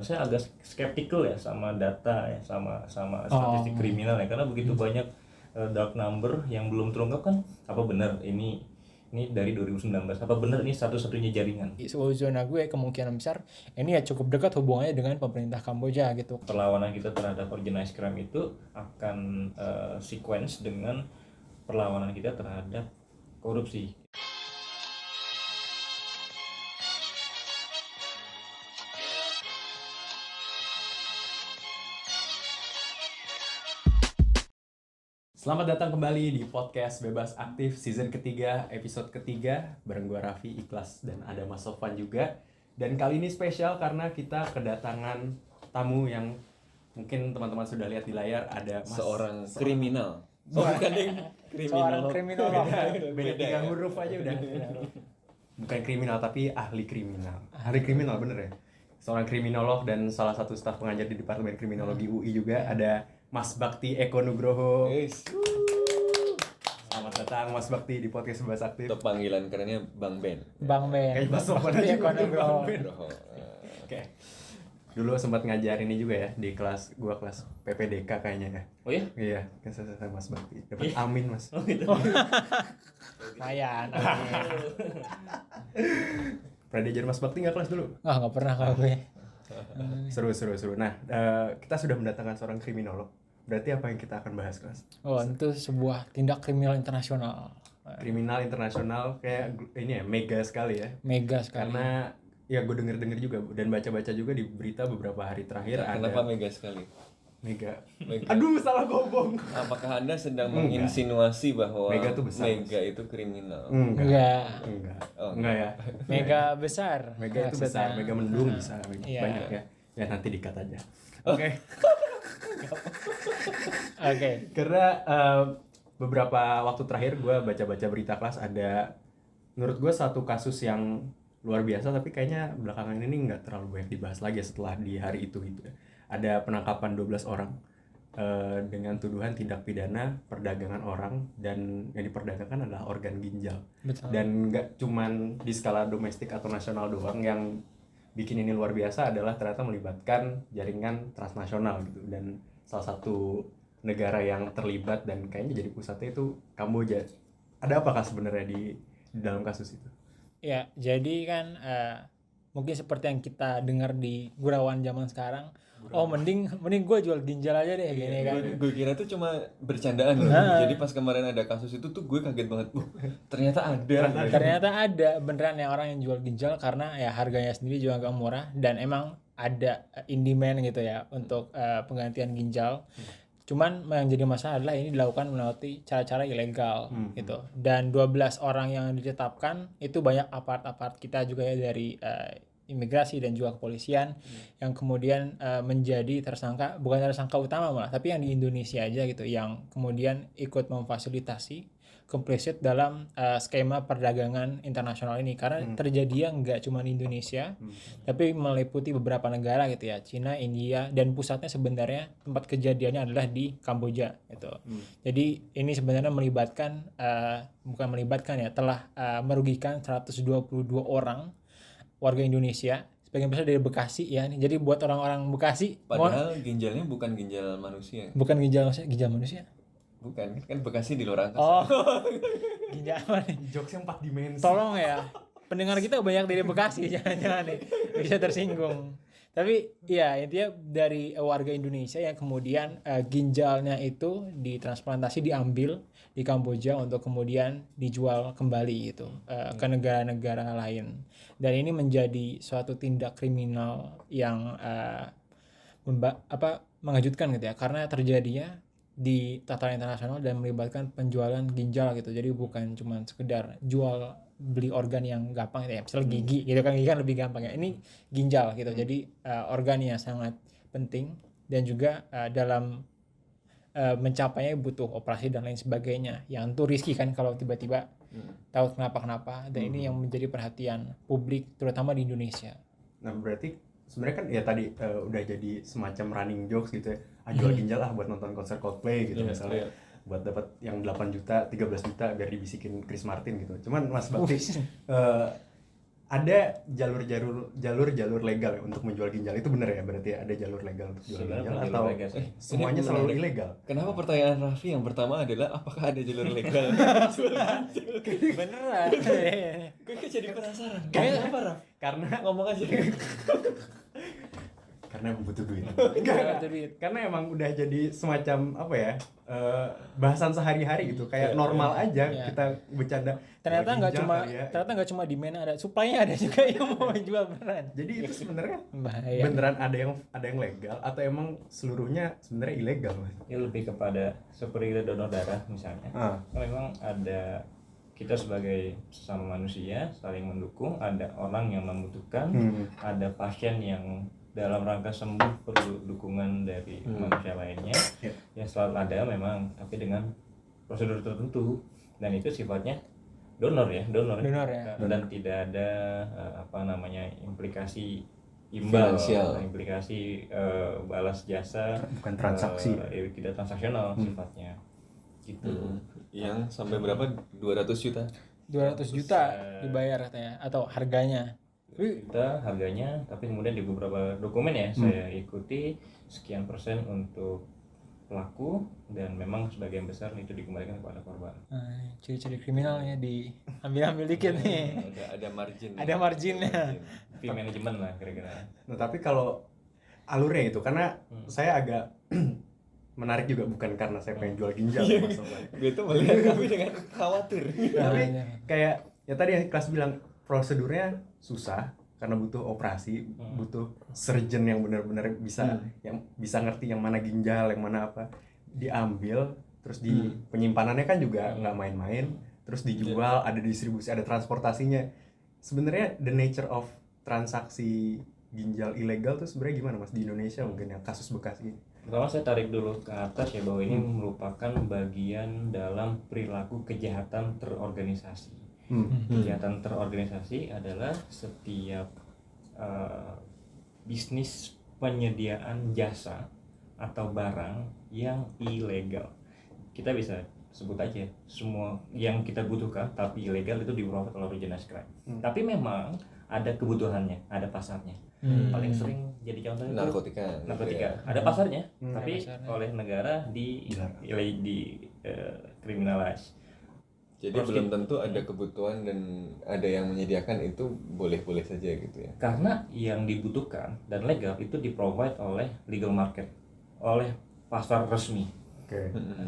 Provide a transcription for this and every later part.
Saya agak skeptical ya sama data ya, sama statistik kriminal ya, karena begitu banyak dark number yang belum terungkap kan. Apa benar ini dari 2019, apa benar ini satu-satunya jaringan? Zona gue kemungkinan besar ini ya cukup dekat hubungannya dengan pemerintah Kamboja gitu. Perlawanan kita terhadap organized crime itu akan sequence dengan perlawanan kita terhadap korupsi. Selamat datang kembali di podcast Bebas Aktif season ketiga, episode ketiga, bareng gue Raffi, Ikhlas, dan ada Mas Sofwan juga. Dan kali ini spesial karena kita kedatangan tamu yang mungkin teman-teman sudah lihat di layar, ada Mas seorang kriminal. Bukan yang Seorang kriminal. kriminal. beda 3 huruf aja udah. Bukan kriminal tapi ahli kriminal. Ahli kriminal bener ya? Seorang kriminolog dan salah satu staf pengajar di Departemen Kriminologi UI juga, ada Mas Bakti Eko Nugroho. Selamat datang Mas Bakti di podcast Bebas Aktif. Atau panggilan kerennya Bang Ben. Bang Ben. Kayak Mas Sofwan Bakti aja Eko Nugroho. Nugroho. Oke. Dulu sempat ngajar ini juga ya di kelas kelas PPDK kayaknya ya. Oh ya? Iya, kan saya Mas Bakti. Dapat amin Mas. Oh gitu. Lumayan. Pernah diajar Mas Bakti nggak kelas dulu? Nggak pernah kalau gue. Seru. Nah, kita sudah mendatangkan seorang kriminolog. Berarti apa yang kita akan bahas kelas? Oh, itu sebuah tindak kriminal internasional. Kriminal internasional kayak ini ya, mega sekali ya. Mega sekali. Karena ya gue denger juga dan baca-baca juga di berita beberapa hari terakhir Kenapa ada mega sekali? mega. Mega. Aduh, salah ngomong. Apakah Anda sedang Enggak. menginsinuasi bahwa Mega tuh besar, Mega itu kriminal? Enggak. Oh, Enggak ya. Mega besar. Mega itu maksudnya. besar, mega mendung bisa Iya. banyak ya. Ya nanti dikat aja. Oke. Oke. Karena beberapa waktu terakhir gue baca-baca berita kelas, ada menurut gue satu kasus yang luar biasa, tapi kayaknya belakangan ini nggak terlalu banyak dibahas lagi setelah di hari itu gitu ya. Ada penangkapan 12 orang dengan tuduhan tindak pidana perdagangan orang, dan yang diperdagangkan adalah organ ginjal. Betul. Dan nggak cuman di skala domestik atau nasional doang. Yang bikin ini luar biasa adalah ternyata melibatkan jaringan transnasional gitu, dan salah satu negara yang terlibat dan kayaknya jadi pusatnya itu Kamboja. Ada apakah sebenarnya di dalam kasus itu? Ya, jadi kan mungkin seperti yang kita dengar di gurauan zaman sekarang. Oh, mending gue jual ginjal aja deh gini kan. Gue kira tuh cuma bercandaan loh. Jadi pas kemarin ada kasus itu tuh gue kaget banget. Ternyata ada. Ternyata ada beneran ya orang yang jual ginjal, karena ya harganya sendiri juga agak murah dan emang ada in demand gitu ya untuk penggantian ginjal. Cuman yang jadi masalah adalah ini dilakukan melalui cara-cara ilegal gitu. Dan 12 orang yang ditetapkan itu banyak apart-apart kita juga ya, dari imigrasi dan juga kepolisian yang kemudian menjadi tersangka, bukan tersangka utama malah, tapi yang di Indonesia aja gitu, yang kemudian ikut memfasilitasi, complicit dalam skema perdagangan internasional ini, karena terjadinya nggak cuma di Indonesia tapi meliputi beberapa negara gitu ya, Cina, India, dan pusatnya sebenarnya tempat kejadiannya adalah di Kamboja gitu. Jadi ini sebenarnya telah merugikan 122 orang warga Indonesia, sebagian besar dari Bekasi ya. Jadi buat orang-orang Bekasi, Padahal ginjalnya bukan ginjal manusia. bukan ginjal manusia. Bukan, kan Bekasi di luar angkasa. Oh, ginjal apa nih? Jokesnya 4 dimensi. Tolong ya, pendengar kita banyak dari Bekasi, jangan-jangan nih bisa tersinggung. Tapi ya intinya dari warga Indonesia yang kemudian ginjalnya itu ditransplantasi, diambil di Kamboja untuk kemudian dijual kembali gitu ke negara-negara lain. Dan ini menjadi suatu tindak kriminal yang mengejutkan gitu ya, karena terjadinya di tataran internasional dan melibatkan penjualan ginjal gitu. Jadi bukan cuma sekedar jual beli organ yang gampang gitu ya, misalnya gigi gitu kan, gigi kan lebih gampang ya, ini ginjal gitu. Jadi organ yang sangat penting dan juga dalam mencapainya butuh operasi dan lain sebagainya, yang tuh risky kan kalau tiba-tiba tahu kenapa dan ini yang menjadi perhatian publik terutama di Indonesia. Nah, berarti sebenarnya kan ya tadi udah jadi semacam running jokes gitu ya. Jual ginjal buat nonton konser Coldplay gitu misalnya. Buat dapat yang 8 juta, 13 juta biar dibisikin Chris Martin gitu. Cuman Mas Bakti, ada jalur legal ya untuk menjual ginjal, itu benar ya? Berarti ada jalur legal untuk jual Sebenarnya ginjal bukan atau jalur legal sih. semuanya Ini selalu menarik. ilegal? Kenapa pertanyaan Raffi yang pertama adalah apakah ada jalur legal? Beneran. Gue kayak jadi penasaran. Kenapa Raf? Karena Ngomong aja. karena emang butuh duit. Butuh duit. Karena emang udah jadi semacam apa ya, bahasan sehari-hari gitu, kayak normal aja Iya. kita bercanda. Ternyata nggak ginjal cuma kali ya. ternyata nggak cuma demand ada, supply-nya ada juga yang mau jual beneran. Jadi itu sebenarnya Bahaya. beneran ada yang legal atau emang seluruhnya sebenarnya ilegal, Mas? Ya lebih kepada seperti kita donor darah misalnya. Ah. Kan memang ada, kita sebagai sesama manusia saling mendukung, ada orang yang membutuhkan, ada pasien yang dalam rangka sembuh perlu dukungan dari manusia lainnya. Yeah. Ya selalu ada memang, tapi dengan prosedur tertentu, dan itu sifatnya donor ya. Donor ya. Dan tidak ada implikasi imbal, Finansial. implikasi balas jasa, Bukan transaksi. tidak transaksional sifatnya gitu. Yang sampai berapa? 200 juta. 200 juta dibayar katanya atau harganya. Kita harganya, tapi kemudian di beberapa dokumen ya saya ikuti sekian persen untuk pelaku, dan memang sebagian besar itu dikembalikan kepada korban. Nah, ciri-ciri kriminalnya diambil dikit nih. Ada margin. Ada marginnya. Fee manajemen lah kira-kira. Nah, tapi kalau alurnya itu, karena saya agak menarik juga, bukan karena saya pengen jual ginjal ya, Mas Sofwan. Gue tuh melihat tapi dengan khawatir. Tapi kayak ya tadi yang kelas bilang, prosedurnya susah karena butuh operasi, butuh surgeon yang benar-benar bisa yang bisa ngerti yang mana ginjal, yang mana apa, diambil, terus di penyimpanannya kan juga nggak main-main, terus dijual, ada distribusi, ada transportasinya. Sebenarnya the nature of transaksi ginjal ilegal tuh sebenarnya gimana, Mas, di Indonesia mungkin yang kasus bekas ini? Pertama saya tarik dulu ke atas ya, bahwa ini merupakan bagian dalam perilaku kejahatan terorganisasi. Kejahatan terorganisasi adalah setiap bisnis penyediaan jasa atau barang yang ilegal. Kita bisa sebut aja semua yang kita butuhkan tapi ilegal itu di-provide oleh organized crime. Tapi memang ada kebutuhannya, ada pasarnya. Paling sering jadi contoh itu narkotika. Ada pasarnya, tapi oleh negara di criminalize. Jadi belum tentu ada kebutuhan dan ada yang menyediakan, itu boleh-boleh saja gitu ya. Karena yang dibutuhkan dan legal itu di-provide oleh legal market, oleh pasar resmi.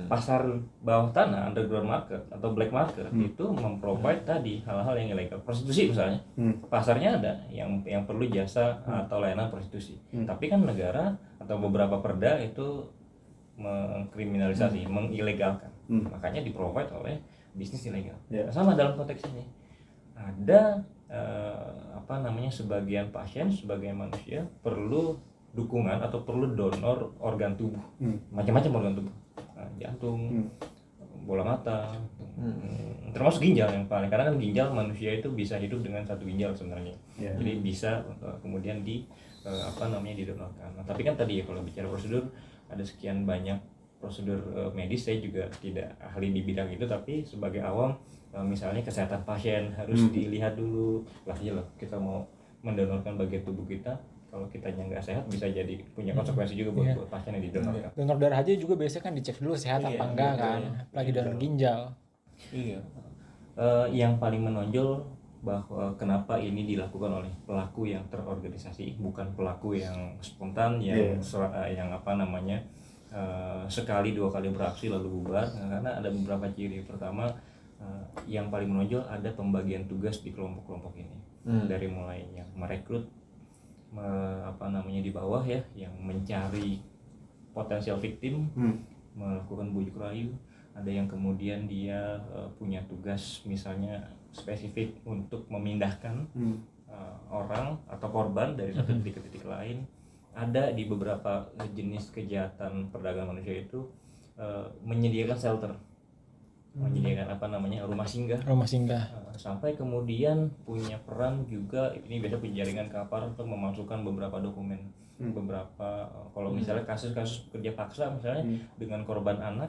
Pasar bawah tanah, underground market atau black market itu memprovide tadi hal-hal yang ilegal. Prostitusi misalnya, pasarnya ada yang perlu jasa atau layanan prostitusi. Tapi kan negara atau beberapa perda itu mengkriminalisasi, mengilegalkan. Makanya di-provide oleh bisnis ilegal. Sama dalam konteks ini. Ada sebagian pasien, sebagian manusia perlu dukungan atau perlu donor organ tubuh, macam-macam organ tubuh, jantung, bola mata, termasuk ginjal yang paling, karena kan ginjal manusia itu bisa hidup dengan satu ginjal sebenarnya, jadi bisa kemudian didonorkan. Nah, tapi kan tadi ya kalau bicara prosedur ada sekian banyak prosedur medis, saya juga tidak ahli di bidang itu, tapi sebagai awam misalnya kesehatan pasien harus dilihat dulu lah aja loh, kita mau mendonorkan bagian tubuh kita, kalau kitanya nggak sehat bisa jadi punya konsekuensi juga buat pasien yang didonorkan. Donor darah aja juga biasanya kan dicek dulu sehat apa enggak kan, apalagi donor ginjal. Iya. Yang paling menonjol bahwa kenapa ini dilakukan oleh pelaku yang terorganisasi, bukan pelaku yang spontan yang sekali dua kali beraksi lalu bubar, karena ada beberapa ciri. Pertama, yang paling menonjol ada pembagian tugas di kelompok-kelompok ini, dari mulai yang merekrut di bawah ya, yang mencari potensial victim, melakukan bujuk rayu. Ada yang kemudian dia punya tugas misalnya spesifik untuk memindahkan orang atau korban dari satu titik ke titik lain. Ada di beberapa jenis kejahatan perdagangan manusia itu menyediakan shelter, menyediakan rumah singgah. Sampai kemudian punya peran juga, ini biasa punya jaringan kapal untuk memasukkan beberapa dokumen, beberapa kalau misalnya kasus-kasus kerja paksa misalnya dengan korban anak,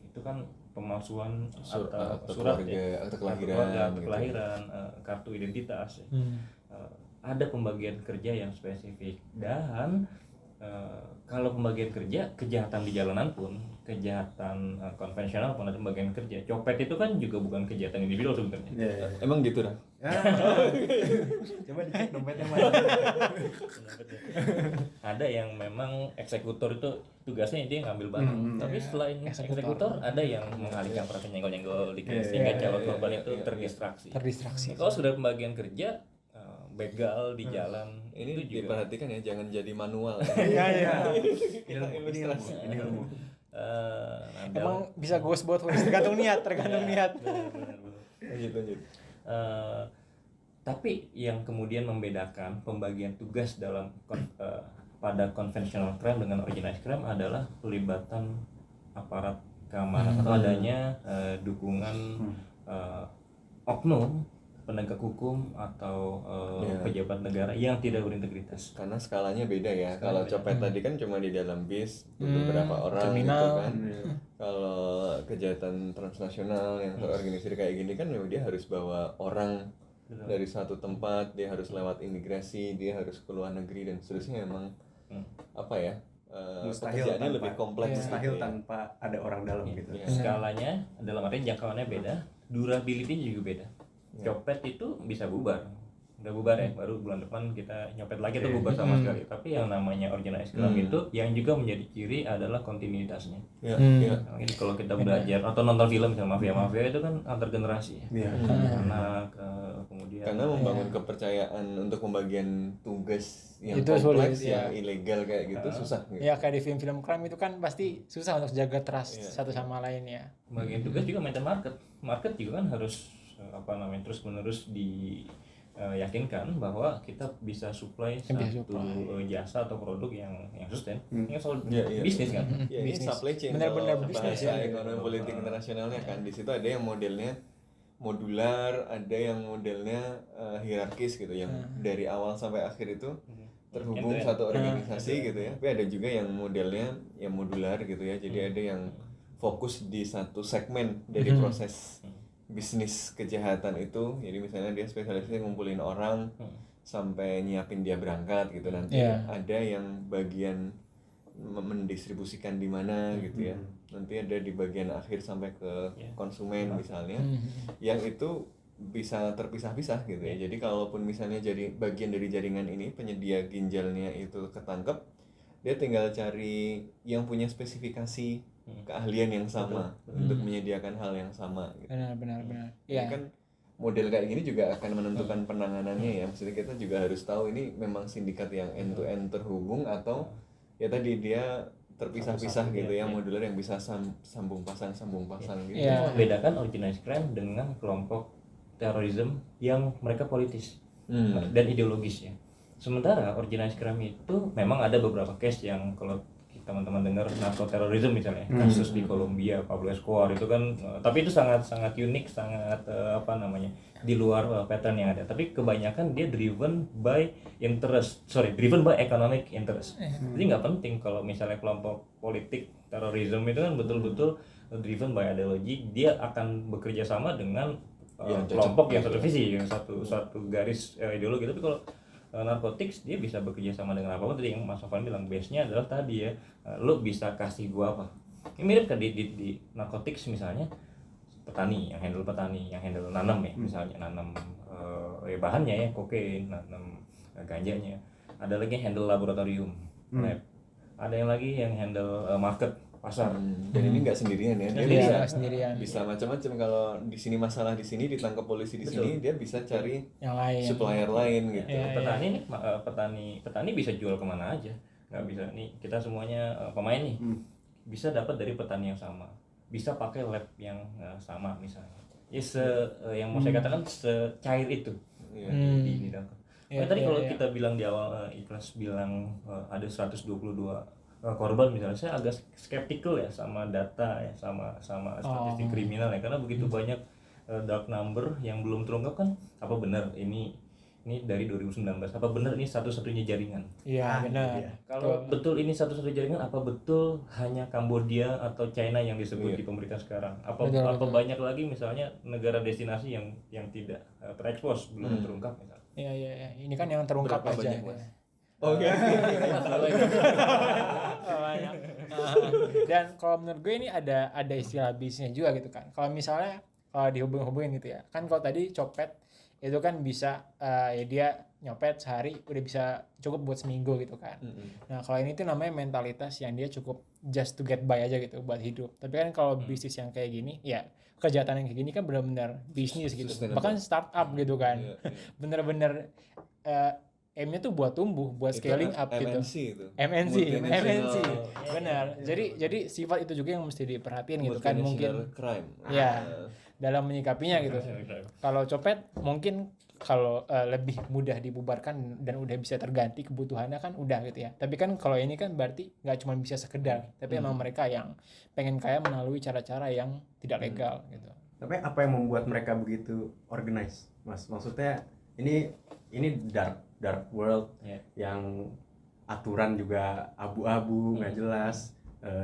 itu kan pemalsuan akte surat keluarga, ya, akte akte kelahiran, keluarga, akte gitu. kelahiran, kartu identitas ya. Ada pembagian kerja yang spesifik dan kalau pembagian kerja, kejahatan di jalanan pun, kejahatan konvensional pun ada pembagian kerja. Copet itu kan juga bukan kejahatan individual sebenarnya. Emang gitu dah. Coba dicek dompetnya mana. Ada yang memang eksekutor itu tugasnya dia ngambil barang, tapi selain eksekutor ada yang mengalihkan perhatian nyenggol-nyenggol dikit sehingga calon korban itu terdistraksi. Kalau sudah pembagian kerja, begal di jalan Ini itu juga diperhatikan ya, jangan jadi manual. Iya. Kita ilustrasi. Ini ilmu. Emang bisa ghost buat tergantung niat, benar. Lanjut. Tapi yang kemudian membedakan pembagian tugas dalam pada conventional crime dengan organized crime adalah pelibatan aparat keamanan atau adanya dukungan oknum penegak hukum atau pejabat negara yang tidak berintegritas. Karena skalanya beda ya. Kalau copet tadi kan cuma di dalam bis beberapa orang kriminal. gitu kan. Kalau kejahatan transnasional yang terorganisir kayak gini kan dia harus bawa orang dari satu tempat, dia harus lewat imigrasi, dia harus ke luar negeri dan seterusnya. Emang apa ya? Pekerjaannya lebih kompleks. Mustahil gitu ya. tanpa ada orang dalam gitu. Skalanya dalam artian jangkauannya beda, durability juga beda. Copet itu bisa bubar, udah bubar ya, baru bulan depan kita nyopet lagi tuh bubar sama sekali. Tapi yang namanya organized crime itu yang juga menjadi ciri adalah kontinuitasnya. Nah, ini kalau kita belajar atau nonton film misalnya mafia itu kan antar generasi ya. Anak kemudian Karena membangun kepercayaan untuk pembagian tugas yang Itu kompleks, sulit, yang ilegal kayak gitu susah gitu. Ya kayak di film-film crime itu kan pasti susah untuk jaga trust satu sama lain ya. bagian tugas juga maintain market juga kan harus terus menerus yakinkan bahwa kita bisa supply satu jasa atau produk yang sustain, yang soal bisnis kan. Ya, ini supply chain Benar-benar kalau bisnis bahasa ya. ekonomi politik internasionalnya kan. Di situ ada yang modelnya modular, ada yang modelnya hierarkis gitu, yang dari awal sampai akhir itu terhubung satu organisasi gitu ya. Tapi ada juga yang modelnya yang modular gitu ya. Jadi ada yang fokus di satu segmen dari proses bisnis kejahatan itu. Jadi misalnya dia spesialisnya ngumpulin orang sampai nyiapin dia berangkat gitu. Nanti ada yang bagian mendistribusikan di mana gitu ya. Nanti ada di bagian akhir sampai ke konsumen misalnya. Yang itu bisa terpisah-pisah gitu ya. Jadi kalaupun misalnya jadi bagian dari jaringan ini, penyedia ginjalnya itu ketangkep, dia tinggal cari yang punya spesifikasi keahlian yang sama untuk menyediakan hal yang sama gitu. Benar. Ini kan model kayak gini juga akan menentukan penanganannya ya. Maksudnya kita juga harus tahu ini memang sindikat yang end to end terhubung atau ya tadi dia terpisah-pisah gitu ya, modular yang bisa sambung pasang gitu. Itu membedakan organized crime dengan kelompok terorisme yang mereka politis dan ideologis ya. Sementara organized crime itu memang ada beberapa case yang kalau teman-teman dengar narkoterorisme misalnya, kasus di Kolombia Pablo Escobar itu kan, tapi itu sangat unik, sangat di luar pattern yang ada. Tapi kebanyakan dia driven by economic interest. Jadi nggak penting kalau misalnya kelompok politik terorisme itu kan betul-betul driven by ideology, dia akan bekerja sama dengan kelompok yang satu visi, yang satu garis ideologi. Tapi kalau narkotics dia bisa bekerja sama dengan apapun. Tadi yang Mas Sofan bilang base-nya adalah tadi ya, lo bisa kasih gua apa. Ini mirip kan di narkotics misalnya, petani yang handle nanam ya, misalnya nanam bahannya ya, kokain, nanam ganjanya. Ada lagi yang handle laboratorium, lab. Ada yang lagi yang handle market, pasar. Dan ini nggak sendirian ya, dia bisa macam-macam. Kalau di sini masalah di sini, ditangkap polisi di sini, dia bisa cari yang lain, supplier lain gitu. Petani nih, petani bisa jual kemana aja, nggak bisa nih kita semuanya pemain nih bisa dapat dari petani yang sama, bisa pakai lab yang sama misalnya. Yang mau saya katakan secair itu di dalam. Tadi kalau kita bilang di awal, Ikhlas bilang ada 122 korban misalnya, saya agak skeptical ya sama data ya, sama statistik kriminal ya, karena begitu banyak dark number yang belum terungkap kan. Apa benar ini ini dari 2019 apa benar ini satu-satunya jaringan? Iya, benar. Kalau betul ini satu-satunya jaringan, apa betul hanya Kambodia atau China yang disebut Iya. di pemberitaan sekarang? Apa Betul, apa banyak lagi misalnya negara destinasi yang tidak terekspos belum terungkap misalnya? Iya, iya, iya. Ini kan yang terungkap Berapa aja. banyak, Mas? Ya. Oke. Banyak. Dan kalau menurut gue ini ada istilah bisnisnya juga gitu kan. Kalau misalnya kalau dihubung-hubungin gitu ya. Kan kalau tadi copet itu kan bisa ya dia nyopet sehari udah bisa cukup buat seminggu gitu kan. Nah, kalau ini tuh namanya mentalitas yang dia cukup just to get by aja gitu buat hidup. Tapi kan kalau bisnis yang kayak gini ya kejahatan yang kayak gini kan benar-benar bisnis gitu. Sustainable. Bahkan startup gitu kan. Iya, iya. Bener-bener aim-nya tuh buat tumbuh, buat Itu scaling up gitu. MNC itu. MNC. Multinational. Benar. Jadi sifat itu juga yang mesti diperhatiin gitu kan, Multinational mungkin crime. ya dalam menyikapinya gitu. Kalau copet mungkin kalau lebih mudah dibubarkan dan udah bisa terganti kebutuhannya kan udah gitu ya. Tapi kan kalau ini kan berarti nggak cuma bisa sekedar, tapi emang mereka yang pengen kaya melalui cara-cara yang tidak legal gitu. Tapi apa yang membuat mereka begitu organize, Mas? Maksudnya ini dark world Iya. yang aturan juga abu-abu, nggak jelas,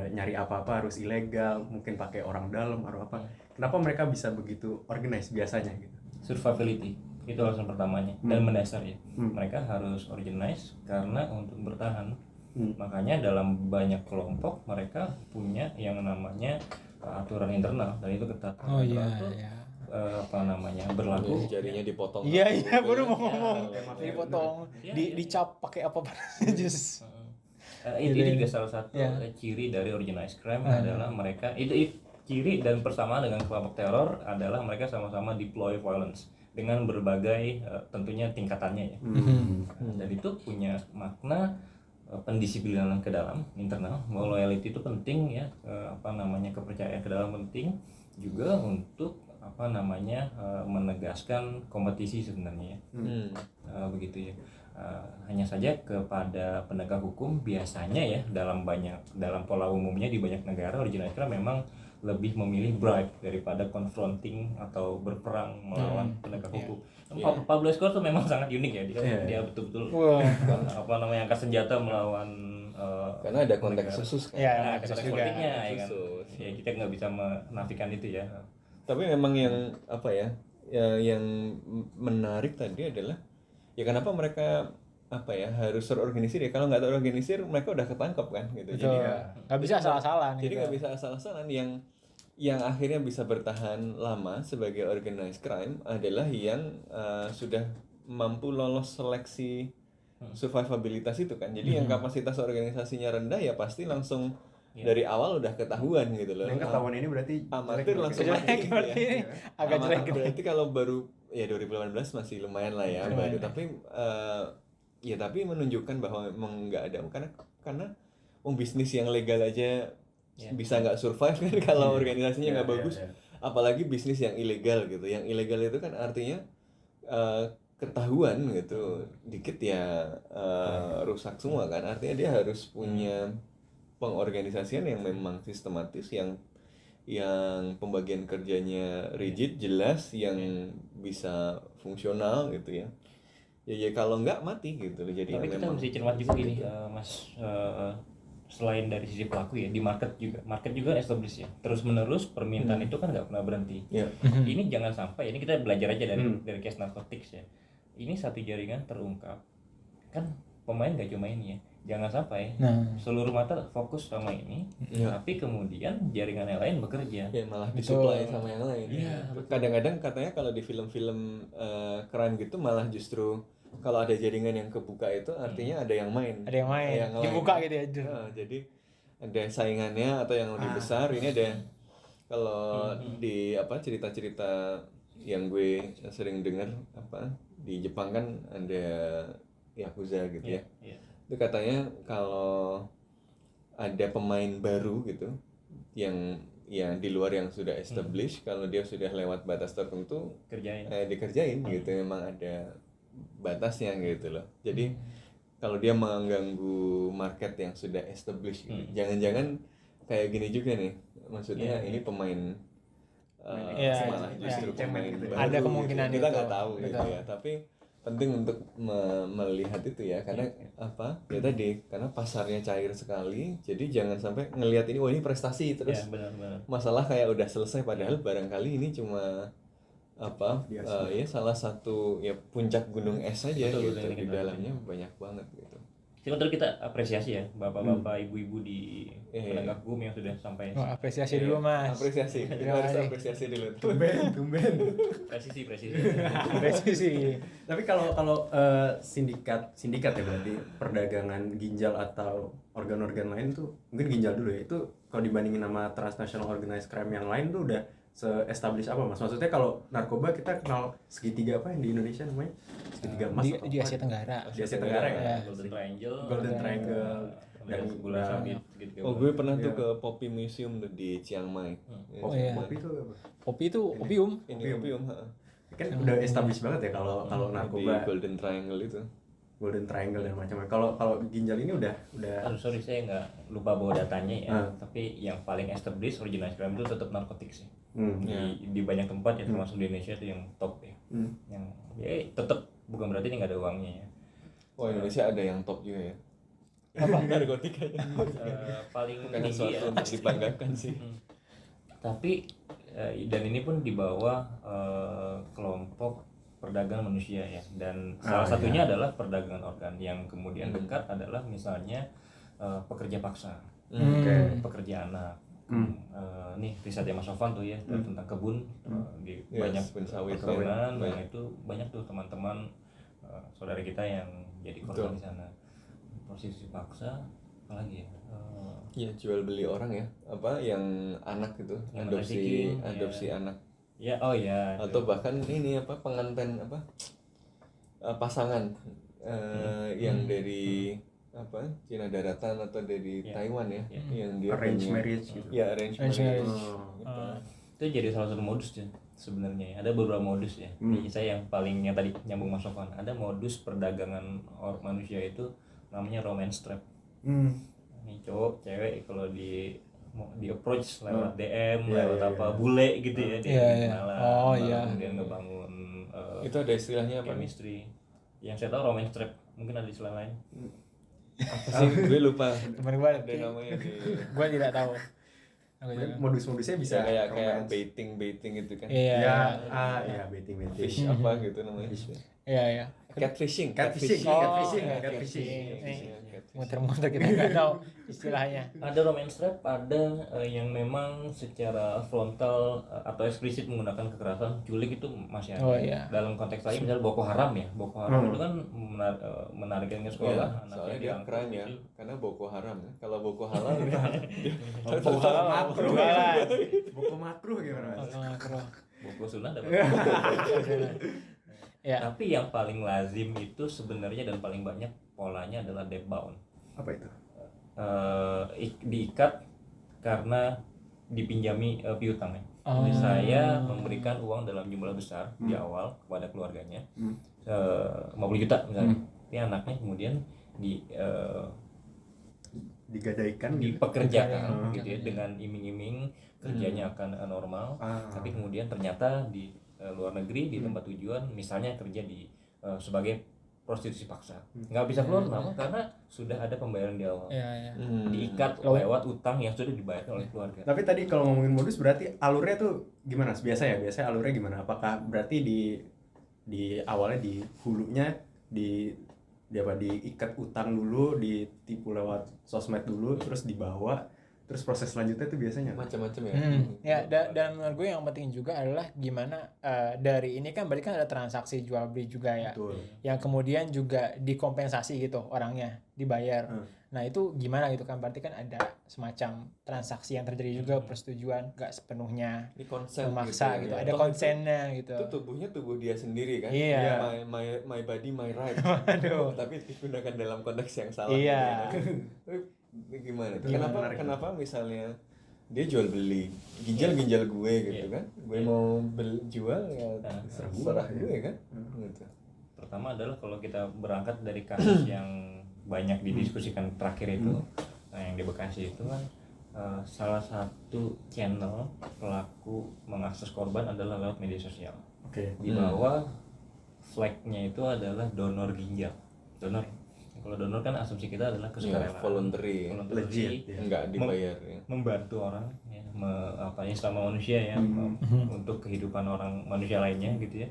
nyari apa-apa harus ilegal, mungkin pakai orang dalam atau apa. Kenapa mereka bisa begitu organize biasanya gitu? Survivability itu alasan pertamanya dan mendasar ya. Mereka harus organize karena untuk bertahan. Makanya dalam banyak kelompok mereka punya yang namanya aturan internal dan itu ketat. Oh iya, Itu, iya. apa namanya berlaku. Jarinya dipotong. Iya, satu, iya, baru mau ya. ngomong. Dipotong, dicap pakai apa just. Itu juga salah satu ciri dari organized crime adalah mereka itu ciri dan persamaan dengan kelompok teror adalah mereka sama-sama deploy violence dengan berbagai tentunya tingkatannya ya. Dan itu punya makna pendisiplinan ke dalam internal. Loyalty itu penting ya, kepercayaan ke dalam penting juga untuk menegaskan kompetisi sebenarnya ya. Begitu ya. Hanya saja kepada penegak hukum biasanya ya dalam pola umumnya di banyak negara organized crime memang lebih memilih bribe daripada confronting atau berperang melawan penegak hukum. Pablo Escobar tuh memang sangat unik ya, dia betul-betul angkat senjata melawan Karena ada konteks khusus kan. Iya, ada konteks juga. politiknya ya kan. Khusus. Ya kita nggak bisa menafikan itu ya. Tapi memang yang yang menarik tadi adalah ya kenapa mereka harus terorganisir ya. Kalau nggak terorganisir mereka udah ketangkep kan gitu. Betul. Nggak bisa asal-asalan Jadi gitu. nggak bisa asal-asalan. Yang akhirnya bisa bertahan lama sebagai organized crime adalah yang sudah mampu lolos seleksi survivabilitas itu kan. Jadi yang kapasitas organisasinya rendah ya pasti langsung dari awal udah ketahuan gitu loh. Yang ketahuan ini berarti Amatir langsung Jelek mati gitu berarti ya. agak jelek gitu. Berarti kalau baru ya 2018 masih lumayan lah ya baru, tapi tapi menunjukkan bahwa memang nggak ada karena bisnis yang legal aja bisa nggak survive kan kalau organisasinya nggak bagus, apalagi bisnis yang ilegal gitu. Yang ilegal itu kan artinya ketahuan gitu dikit ya rusak semua kan, artinya dia harus punya pengorganisasian yang memang sistematis, yang pembagian kerjanya rigid, jelas, yang bisa fungsional gitu ya. Ya kalau nggak mati gitu. Jadi Tapi kita memang mesti cermat juga gini, Mas. Selain dari sisi pelaku ya, di market juga establish ya. Terus menerus permintaan itu kan nggak pernah berhenti. ya. Ini jangan sampai, ini kita belajar aja dari case narkotics ya. Ini satu jaringan terungkap, kan pemain nggak cuma ini ya. Jangan sampai seluruh mata fokus sama ini, tapi kemudian jaringan yang lain bekerja. Ya malah disuplai sama yang lain. Iya, Kadang-kadang katanya kalau di film-film crime gitu malah justru kalau ada jaringan yang kebuka itu artinya ada yang main. Ada yang main, lain. dibuka gitu ya. Nah, jadi ada saingannya atau yang lebih besar. Ini ada kalau di cerita-cerita yang gue sering dengar di Jepang kan ada yakuza gitu ya. Itu katanya kalau ada pemain baru gitu yang di luar yang sudah established, kalau dia sudah lewat batas tertentu dikerjain gitu. Memang ada batasnya gitu loh. Jadi kalau dia mengganggu market yang sudah established gitu. Jangan-jangan kayak gini juga nih, maksudnya ini pemain malah justru pemain baru ada kemungkinan gitu. Kita itu. nggak tahu gitu ya. Tapi penting untuk melihat itu ya, karena apa ya tadi, karena pasarnya cair sekali, jadi jangan sampai ngelihat ini, wah ini prestasi terus Ya, benar-benar. masalah kayak udah selesai, padahal barangkali ini cuma apa ya salah satu ya puncak gunung es saja Betul, gitu, ini di kita dalamnya banyak banget gitu. Sebentar kita apresiasi ya bapak-bapak, ibu-ibu di penegak hukum yang sudah sampai Apresiasi dulu Mas. Apresiasi, kita Terima harus kasih. apresiasi dulu. tumben. presisi. Apresiasi. Tapi kalau sindikat ya, berarti perdagangan ginjal atau organ-organ lain tuh, mungkin ginjal dulu ya, itu kalau dibandingin sama transnational organized crime yang lain tuh udah se-establish apa Mas? Maksudnya kalau narkoba kita kenal segitiga apa yang di Indonesia namanya? Segitiga emas atau Di apa? Asia Tenggara. Di Asia Tenggara ya. Golden Triangle dan dan gula sawit gitu. Oh, gue pernah tuh ke Poppy Museum tuh di Chiang Mai. Oh iya. kopi itu apa? Kopi itu opium. Ini opium, Kan udah established banget ya kalau di narkoba Golden Triangle itu. Golden Triangle dan macam-macam. Kalau ginjal ini udah Sorry saya nggak lupa bawa datanya ya, tapi yang paling established organized crime itu tetap narkotik sih. Di banyak tempat ya, termasuk di Indonesia itu yang top ya. Yang ya tetap bukan berarti ini nggak ada uangnya ya. Oh, Indonesia ada yang top juga ya. Apa narkotikanya? Paling Bukan tinggi sesuatu ya. untuk dibanggakan sih. Tapi dan ini pun di bawah kelompok perdagangan manusia ya, dan salah satunya adalah perdagangan organ, yang kemudian dekat adalah misalnya pekerja paksa, pekerja anak. Nih risetnya Mas Sofan tuh ya tentang kebun di banyak sawit, perkebunan, nah itu banyak tuh teman-teman saudara kita yang jadi korban di sana. Prostitusi paksa, apalagi ya? Iya, jual beli orang ya, apa yang anak itu, Yang adopsi anak. Ya, oh ya. Atau bahkan ini apa pengantin apa pasangan yang dari apa Cina daratan atau dari Taiwan ya, yang dia arrange punya- marriage gitu. Ya, arrange Arrange marriage. marriage. Itu jadi salah satu modus ya sebenarnya. Ada beberapa modus ya. Jadi saya yang tadi nyambung Mas Sofan, ada modus perdagangan manusia itu namanya romance trap. Ini cowok cewek kalau di approach lewat DM, lewat apa bule gitu ya, dia kenalan, Oh, baru iya. kemudian ngebangun Itu ada istilahnya apa nih? chemistry. Yang saya tahu romance trap, mungkin ada istilah lain. Apa sih? Gue lupa. Teman gue Ada namanya di gue tidak tahu. Aku juga. Modus-modusnya bisa kayak romance. baiting gitu kan. Iya. Ya baiting. Fish apa gitu namanya. Iya. Catfishing. Catfishing. Muter-muter kita nggak tahu istilahnya. Ada romance trap, ada yang memang secara frontal atau eksplisit menggunakan kekerasan, culik itu masih ada. Oh, iya. Dalam konteks lain misalnya Boko Haram ya, Boko Haram itu kan menariknya ke sekolah, Iya, soalnya dia diangkut keren ya, gitu. karena Boko Haram ya. Kalau Boko Halal dia Boko halal, Makruh. boko halal. Buku makruh gimana Mas? Boko makruh. Boko Sunnah dapat. Ya. Tapi yang paling lazim itu sebenarnya dan paling banyak polanya adalah debt bound. Apa itu? Diikat karena dipinjami piutang ya. Oh. Jadi saya memberikan uang dalam jumlah besar di awal kepada keluarganya, 50 juta misalnya. Tapi anaknya kemudian Digadaikan dipekerjakan gitu ya, dengan iming-iming kerjanya akan normal, tapi kemudian ternyata di luar negeri di tempat tujuan misalnya kerja di sebagai prostitusi paksa, nggak bisa keluar kenapa? Karena sudah ada pembayaran di awal, Iya. diikat lewat utang yang sudah dibayarkan oleh keluarga. Tapi tadi kalau ngomongin modus berarti alurnya tuh gimana? Biasanya alurnya gimana? Apakah berarti di awalnya di hulunya diikat utang dulu, ditipu lewat sosmed dulu, terus dibawa, terus proses selanjutnya tuh biasanya macam-macam ya. Ya, dan menurut gue yang penting juga adalah gimana dari ini kan berarti kan ada transaksi jual beli juga ya. Betul. Yang kemudian juga dikompensasi gitu orangnya, dibayar. Nah, itu gimana gitu kan, berarti kan ada semacam transaksi yang terjadi juga, persetujuan, gak sepenuhnya Ini konsen memaksa gitu, ya. ada konsennya gitu. Itu tubuhnya tubuh dia sendiri kan. Iya. My body my right. Waduh. Tapi digunakan dalam konteks yang salah. Iya. Ini gimana tuh? Gimana? Kenapa misalnya dia jual beli ginjal gue gitu kan? Gue mau jual ya serah gue kan? Gitu. Pertama adalah kalau kita berangkat dari kasus yang banyak didiskusikan terakhir itu, nah yang di Bekasi itu kan salah satu channel pelaku mengakses korban adalah lewat media sosial. Oke. Di bawah flag-nya itu adalah donor ginjal. Donor. Kalau donor kan asumsi kita adalah kesukarelaan, voluntary, legit, ya. nggak dibayar ya. membantu orang ya, apa ya, sama manusia ya, untuk kehidupan orang manusia lainnya gitu ya.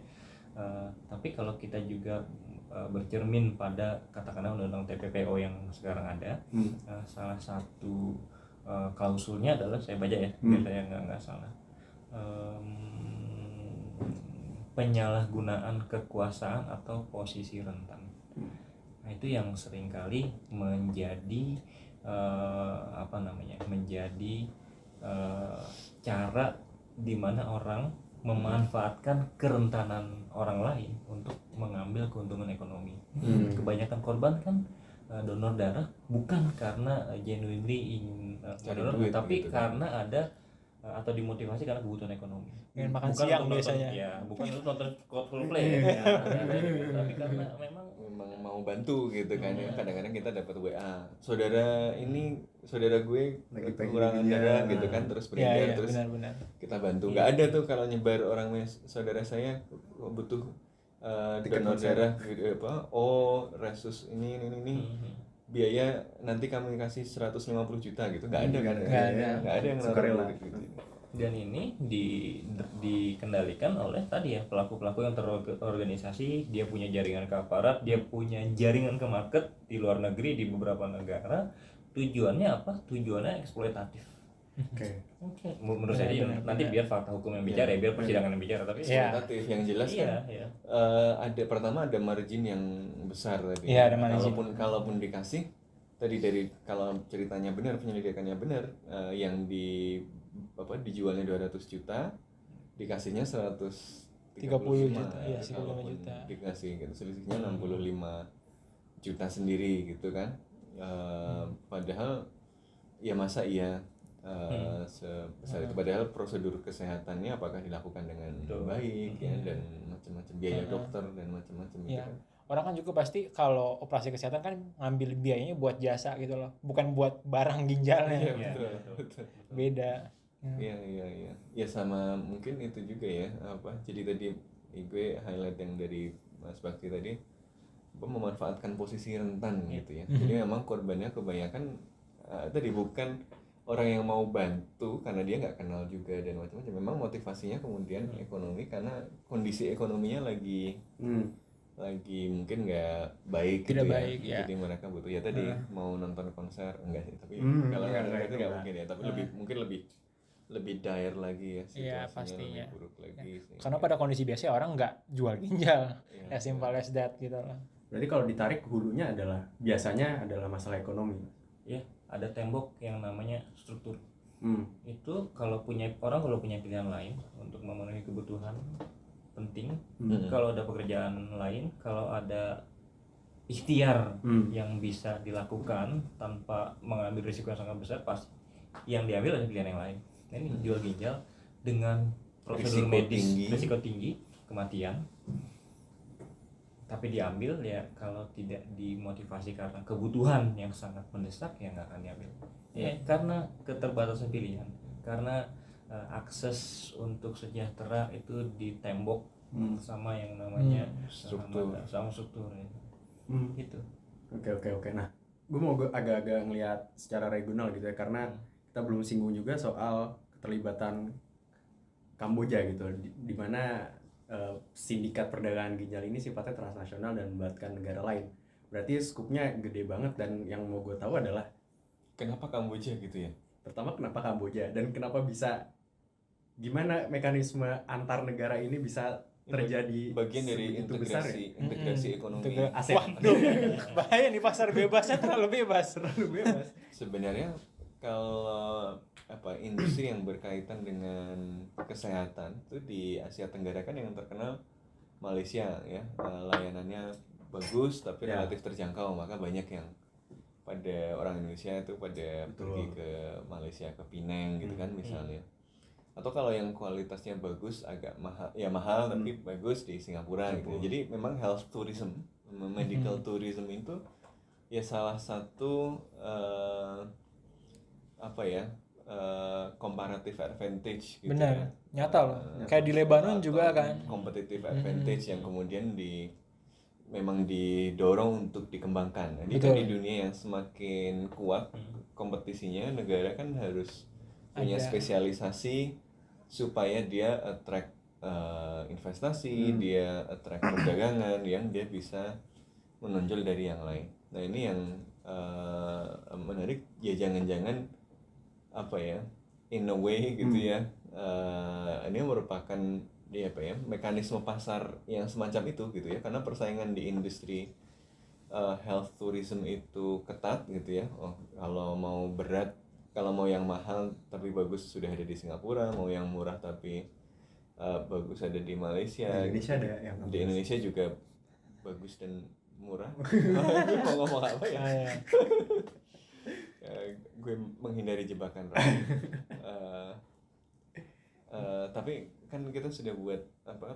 Tapi kalau kita juga bercermin pada katakanlah undang-undang TPPO yang sekarang ada, salah satu klausulnya adalah, saya baca ya biar saya nggak salah, penyalahgunaan kekuasaan atau posisi rentan. Nah itu yang seringkali menjadi menjadi cara di mana orang memanfaatkan kerentanan orang lain untuk mengambil keuntungan ekonomi. Kebanyakan korban kan donor darah bukan karena genuinely ingin donor, duit tapi gitu kan. karena ada atau dimotivasi karena kebutuhan ekonomi. Pengen makan Bukan siang untuk nonton, biasanya. ya bukan untuk nonton Coldplay ya, tapi karena memang mau bantu gitu kan ya. Kadang-kadang kita dapat WA, saudara gue Lagi pengen kekurangan dia. darah gitu kan, terus Ya, beredar, ya, terus benar-benar. kita bantu. Nggak ada tuh kalau nyebar orang saudara saya butuh Tiket donor konser. darah gitu apa, resus ini biaya nanti kami kasih 150 juta gitu, nggak ada kan. Nggak ada yang Sukarela. naruh gitu. dan ini dikendalikan oleh tadi ya pelaku-pelaku yang terorganisasi, dia punya jaringan ke aparat, dia punya jaringan ke market di luar negeri di beberapa negara. Tujuannya apa? Tujuannya eksploitatif. Oke. Menurut saya ini nanti biar fakta hukum yang bicara ya, biar persidangan yang bicara, tapi Eksploitatif yang jelas kan. iya. Pertama ada margin yang besar tadi. Iya, ada margin. Kalaupun dikasih tadi, dari kalau ceritanya benar, penyelidikannya benar, yang dijualnya 200 juta, dikasihnya 135 juta, iya, 35 kalaupun juta. dikasih gitu, selisihnya 65 juta sendiri gitu kan. Padahal ya masa iya sebesar itu, padahal prosedur kesehatannya apakah dilakukan dengan baik ya, dan macam-macam biaya dokter dan macam-macam gitu Ya. kan. Orang kan juga pasti kalau operasi kesehatan kan ngambil biayanya buat jasa gitu loh, bukan buat barang ginjalnya. Iya, betul. Beda. Iya. Ya sama mungkin itu juga ya, jadi tadi gue highlight yang dari Mas Bakti tadi, memanfaatkan posisi rentan gitu ya. Jadi memang korbannya kebanyakan tadi bukan orang yang mau bantu karena dia nggak kenal juga dan macam-macam. Memang motivasinya kemudian ekonomi, karena kondisi ekonominya lagi mungkin nggak baik, Tidak gitu baik, ya. Jadi mereka butuh ya tadi mau nonton konser, enggak sih, tapi kalau Iya, karena itu nggak enggak. mungkin ya, tapi mungkin lebih dire lagi ya, Iya, situasinya pasti, lebih ya. buruk lagi sih. Karena pada kondisi biasa orang nggak jual ginjal, Iya. as simple as that gitu loh. Berarti kalau ditarik hulunya biasanya adalah masalah ekonomi. Ya, ada tembok yang namanya struktur. Hmm. Itu kalau punya pilihan lain untuk memenuhi kebutuhan penting, kalau ada pekerjaan lain, kalau ada ikhtiar yang bisa dilakukan tanpa mengambil risiko yang sangat besar, pasti yang diambil ada pilihan yang lain. Nah, ini jual ginjal dengan prosedur Risiko medis, tinggi. risiko tinggi, kematian, tapi diambil ya kalau tidak dimotivasi karena kebutuhan yang sangat mendesak, ya nggak akan diambil. Ya karena keterbatasan pilihan, karena akses untuk sejahtera itu ditembok sama yang namanya Struktur. sama struktur ya. Gitu. Oke. Nah, gue mau agak-agak ngelihat secara regional gitu ya, karena kita belum singgung juga soal keterlibatan Kamboja gitu, di mana sindikat perdagangan ginjal ini sifatnya transnasional dan melibatkan negara lain. Berarti skupnya gede banget, dan yang mau gue tahu adalah Kenapa Kamboja gitu ya? pertama kenapa Kamboja, dan kenapa bisa, gimana mekanisme antar negara ini bisa terjadi Bagian dari sebegitu besar ya? integrasi ekonomi. Aset. Waduh, bahaya nih, pasar bebasnya terlalu bebas. Sebenarnya kalau industri yang berkaitan dengan kesehatan itu di Asia Tenggara kan yang terkenal Malaysia ya, layanannya bagus tapi Ya. relatif terjangkau, maka banyak yang pada orang Indonesia itu pada pergi ke Malaysia, ke Penang gitu kan misalnya. Atau kalau yang kualitasnya bagus agak mahal tapi bagus di Singapura gitu. Jadi memang health tourism, medical tourism itu ya salah satu comparative advantage gitu Benar, ya. nyata loh. Kayak di Lebanon Atau juga kan. competitive advantage yang kemudian memang didorong untuk dikembangkan. Jadi kan Betul. di dunia yang semakin kuat kompetisinya, negara kan harus punya Ada. spesialisasi supaya dia attract investasi, dia attract perdagangan yang dia bisa menonjol dari yang lain. Nah ini yang menarik ya, jangan-jangan apa ya, in a way gitu ya, ini merupakan mekanisme pasar yang semacam itu gitu ya, karena persaingan di industri health tourism itu ketat gitu ya. Kalau mau berat, kalau mau yang mahal tapi bagus sudah ada di Singapura, mau yang murah tapi bagus ada di Malaysia. Di Indonesia ada yang di Indonesia juga bagus dan murah. Mau ngomong apa ya? Gue menghindari jebakan. Tapi kan kita sudah buat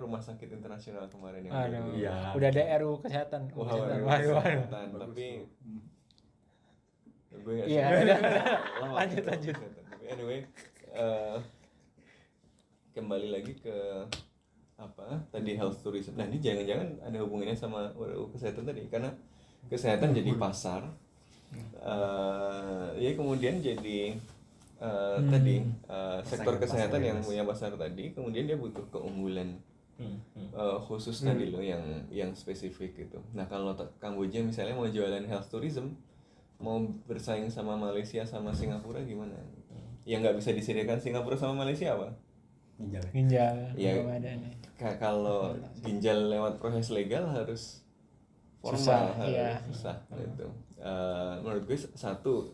rumah sakit internasional kemarin yang Aduh, Iya. udah ada RUU kesehatan. Waduh. Tapi gue nggak Iya, suka. udah. Lama Lanjut. Tapi anyway, kembali lagi ke tadi health tourism. Nah ini jangan-jangan ada hubungannya sama RUU kesehatan tadi, karena kesehatan jadi pasar, ya kemudian jadi sektor kesehatan yang punya pasar tadi, kemudian dia butuh keunggulan khusus tadi loh yang spesifik gitu. Nah kalau Kamboja misalnya mau jualan health tourism, mau bersaing sama Malaysia sama Singapura gimana? Yang nggak bisa disediakan Singapura sama Malaysia apa? Ginjal. Ya, belum ada nih. kalau ginjal lewat proses legal harus formal, Susah, harus iya. susah gitu. Menurut gue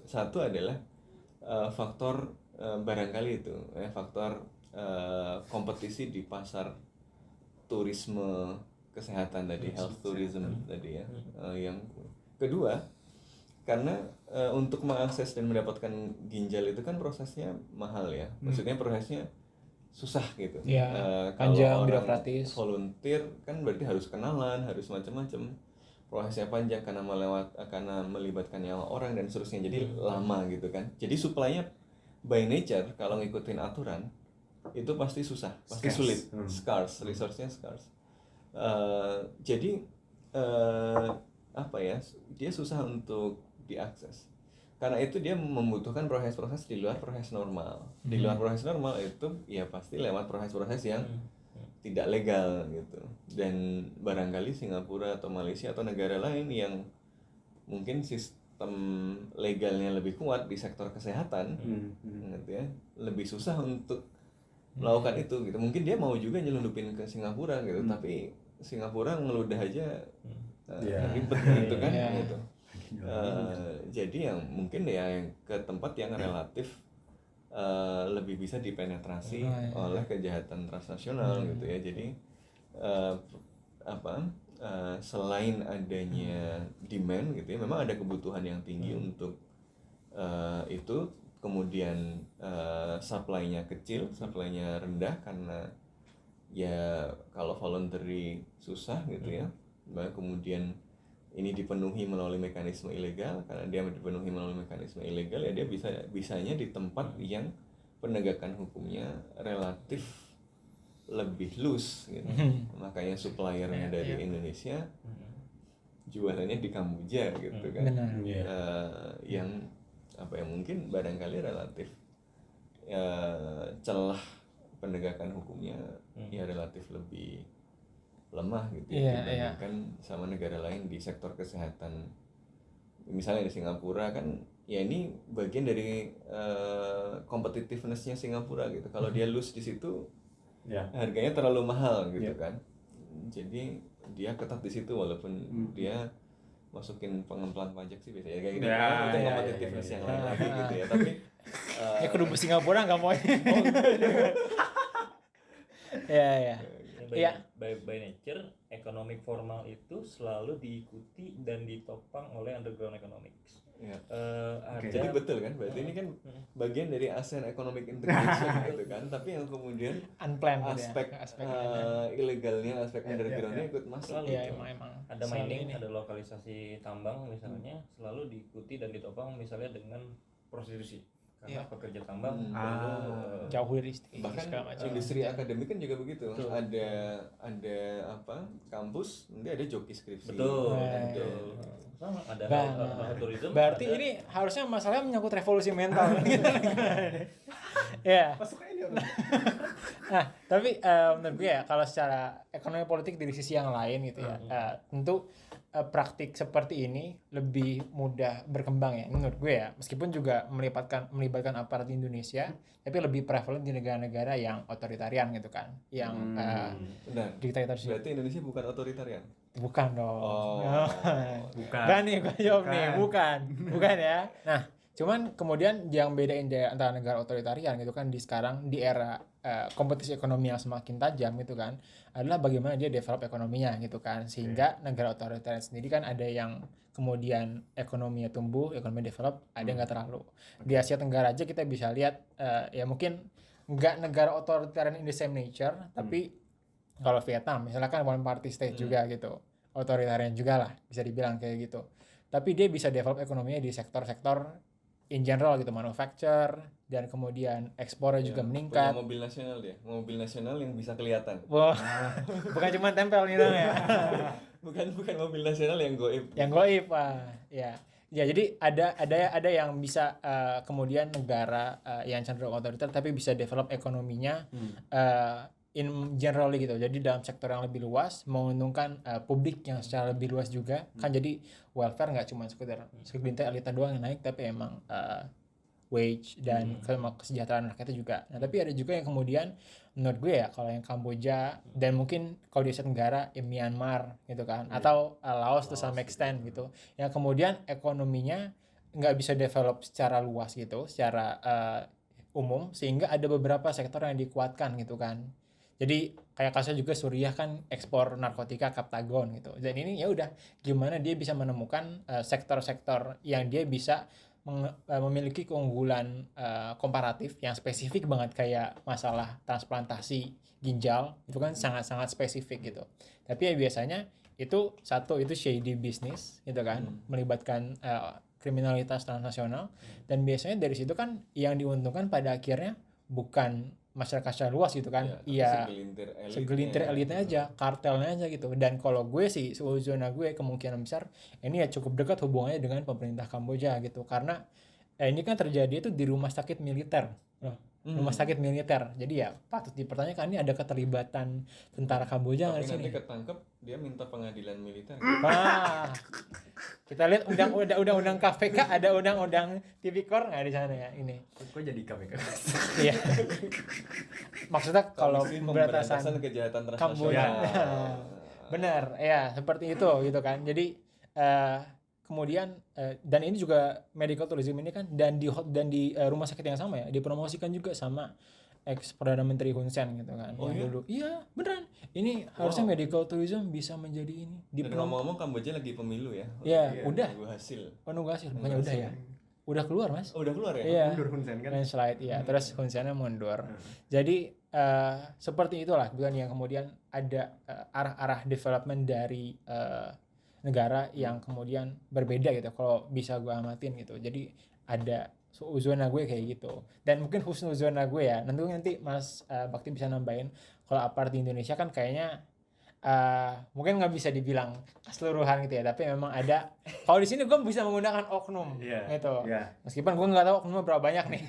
satu adalah faktor barangkali itu faktor kompetisi di pasar turisme kesehatan tadi, health tourism tadi ya. Yang kedua, karena untuk mengakses dan mendapatkan ginjal itu kan prosesnya mahal ya, maksudnya prosesnya susah gitu. Iya, Kalau panjang, orang birokratis. volunteer kan berarti harus kenalan, harus macam-macam, prosesnya panjang karena melibatkan nyawa orang dan seterusnya, jadi lama gitu kan. Jadi supply-nya by nature kalau ngikutin aturan itu pasti susah, pasti sulit, scarce, resource-nya scarce. Jadi dia susah untuk diakses. Karena itu dia membutuhkan proses-proses di luar proses normal. Di luar proses normal itu ya pasti lewat proses-proses yang tidak legal gitu. Dan barangkali Singapura atau Malaysia atau negara lain yang mungkin sistem legalnya lebih kuat di sektor kesehatan, gitu ya, lebih susah untuk melakukan itu gitu. Mungkin dia mau juga nyelundupin ke Singapura gitu, tapi Singapura ngeludah aja ribet gitu kan gitu. Jadi yang mungkin ya yang ke tempat yang relatif lebih bisa dipenetrasi oleh kejahatan transnasional gitu ya. Jadi selain adanya demand gitu ya, memang ada kebutuhan yang tinggi untuk itu, kemudian supply-nya kecil, supply-nya rendah karena ya kalau voluntary susah gitu ya. Kemudian ini dipenuhi melalui mekanisme ilegal, karena dia dipenuhi melalui mekanisme ilegal ya dia bisanya di tempat yang penegakan hukumnya relatif lebih loose gitu. Makanya suppliernya dari Indonesia jualannya di Kamboja gitu kan. Yang mungkin barangkali relatif celah penegakan hukumnya ya relatif lebih lemah gitu ya, dibandingkan sama negara lain di sektor kesehatan. Misalnya di Singapura kan ya ini bagian dari competitiveness-nya Singapura gitu. Kalau dia lose di situ harganya terlalu mahal gitu kan. Jadi dia ketat di situ walaupun dia masukin pengemplan pajak sih biasanya kayak gitu. Itu competitiveness yang lain lagi gitu ya. Tapi kudu ke Singapura nggak mau. By nature, economic formal itu selalu diikuti dan ditopang oleh underground economics. Jadi betul kan, berarti ini kan bagian dari ASEAN Economic Integration gitu kan, tapi yang kemudian unplanned aspek ilegalnya, aspek undergroundnya ikut masuk. Emang ada mining, ada lokalisasi tambang misalnya, selalu diikuti dan ditopang misalnya dengan prostitusi. karena pekerja tambang jauh dari bahkan segala macam. industri akademik kan juga begitu. Ada apa kampus nanti ada joki skripsi. betul sama ada turisme. Berarti ini harusnya masalahnya menyangkut revolusi mental gitu. Ya. Masuk aja dia. Nah, tapi menurut gue ya kalau secara ekonomi politik dari sisi yang lain gitu ya, tentu praktik seperti ini lebih mudah berkembang ya menurut gue ya, meskipun juga melibatkan aparat di Indonesia, tapi lebih prevalent di negara-negara yang otoritarian gitu kan, yang Benar. diktatorship. Berarti Indonesia bukan otoritarian. Bukan dong. Bukan. Kan nih gue jawab nih, bukan ya. Nah, cuman kemudian yang bedain antara negara otoritarian gitu kan di sekarang di era kompetisi ekonomi yang semakin tajam gitu kan adalah bagaimana dia develop ekonominya gitu kan, sehingga negara otoritarian sendiri kan ada yang kemudian ekonominya tumbuh, ekonomi develop, ada yang nggak terlalu. Di Asia Tenggara aja kita bisa lihat ya mungkin nggak negara otoritarian in the same nature, tapi kalau Vietnam misalnya kan one party state juga gitu, otoritarian juga lah bisa dibilang kayak gitu, tapi dia bisa develop ekonominya di sektor-sektor in general gitu, manufacture, dan kemudian ekspornya juga meningkat. Punya mobil nasional dia, mobil nasional yang bisa kelihatan. Wah, bukan cuma tempel gitu ya. bukan mobil nasional yang goib. Yang goib, ya. Ya, jadi ada yang bisa kemudian negara yang cenderung otoriter tapi bisa develop ekonominya in general gitu. Jadi dalam sektor yang lebih luas menguntungkan publik yang secara lebih luas juga. Kan jadi welfare nggak cuma segelintir elita doang yang naik, tapi emang wage dan kesejahteraan rakyatnya juga. Nah, tapi ada juga yang kemudian menurut gue ya kalau yang Kamboja dan mungkin kalau di Asia Tenggara Myanmar gitu kan, atau Laos to some extent gitu, yang kemudian ekonominya nggak bisa develop secara luas gitu, secara umum, sehingga ada beberapa sektor yang dikuatkan gitu kan. Jadi kayak kasusnya juga Suriah kan ekspor narkotika Kaptagon gitu. Dan ini ya udah gimana dia bisa menemukan sektor-sektor yang dia bisa memiliki keunggulan komparatif yang spesifik banget, kayak masalah transplantasi ginjal itu kan sangat-sangat spesifik gitu. Tapi ya biasanya itu shady business gitu kan, melibatkan kriminalitas transnasional, dan biasanya dari situ kan yang diuntungkan pada akhirnya bukan masyarakat secara luas gitu kan, iya segelintir elitnya aja, kartelnya aja gitu. Dan kalau gue sih zona gue kemungkinan besar ini ya cukup dekat hubungannya dengan pemerintah Kamboja gitu, karena ini kan terjadi itu di rumah sakit militer, rumah sakit militer. Jadi ya patut dipertanyakan ini ada keterlibatan tentara Kamboja nggak di sini. Nanti ketangkep dia minta pengadilan militer. Kita lihat undang-undang KPK, ada undang-undang Tipikor nggak di sana ya ini. Kok jadi KPK? Iya. Maksudnya kalau pemberantasan kejahatan transnasional. Benar, ya seperti itu gitu kan. Jadi kemudian dan ini juga medical tourism ini kan dan di rumah sakit yang sama ya dipromosikan juga sama ex Perdana Menteri Hun Sen gitu kan. Dulu. Iya, beneran. Ini harusnya medical tourism bisa menjadi ini. Dan ngomong-ngomong Kamboja lagi pemilu ya. Iya, udah. Nunggu hasil. Nunggu hasil. Makanya udah ya. Udah keluar, Mas. Oh, udah keluar ya? Iya. Mundur Hun Sen kan. Landslide, iya. Terus Hun Sennya mundur. Jadi seperti itulah bukan yang kemudian ada arah-arah development dari negara yang kemudian berbeda gitu. Kalau bisa gue amatin gitu. Jadi ada zona gue kayak gitu. Dan mungkin khusus zona gue ya. Nanti Mas Bakti bisa nambahin. Kalau apart di Indonesia kan kayaknya mungkin nggak bisa dibilang keseluruhan gitu ya, tapi memang ada. Kalau di sini gue bisa menggunakan oknum gitu, meskipun gue nggak tahu oknumnya berapa banyak nih,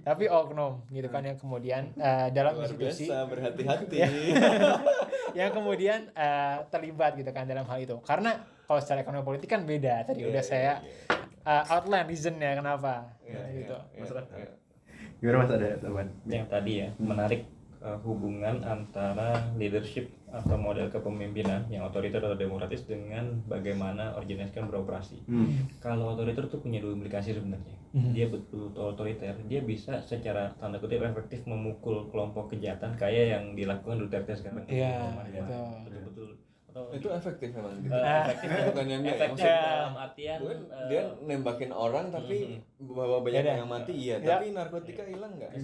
tapi oknum gitu kan yang kemudian dalam luar institusi biasa, berhati-hati. yang kemudian terlibat gitu kan dalam hal itu. Karena kalau secara ekonomi politik kan beda. Tadi udah saya outline reasonnya kenapa gitu. Gimana Mas, ada tambahan? Yang tadi ya menarik hubungan antara leadership atau model kepemimpinan yang otoriter atau demokratis dengan bagaimana organisasi beroperasi. Kalau otoriter tuh punya dua implikasi sebenarnya. Dia betul otoriter, dia bisa secara tanda kutip efektif memukul kelompok kejahatan kayak yang dilakukan Duterte sekarang. Iya, betul. Itu efektif memang gitu. Efektif bukan yang efektif dalam artian dia nembakin orang tapi bahwa banyak yang mati tapi narkotika hilang nggak?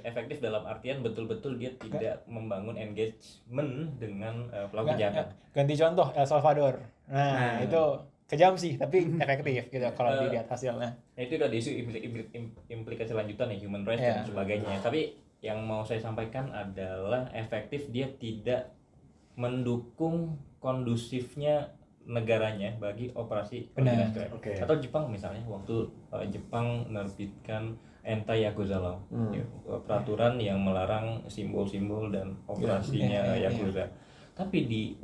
Efektif dalam artian betul-betul dia tidak membangun engagement dengan pelaku kejahatan. Ganti contoh El Salvador. Nah, itu kejam sih tapi efektif gitu kalau dilihat hasilnya. Nah, itu udah isu implikasi lanjutan ya, human rights dan sebagainya. Tapi yang mau saya sampaikan adalah efektif, dia tidak mendukung kondusifnya negaranya bagi operasi koordinasi crime. Atau Jepang misalnya, waktu Jepang menerbitkan anti-yakuza law, peraturan yang melarang simbol-simbol dan operasinya yakuza. Tapi di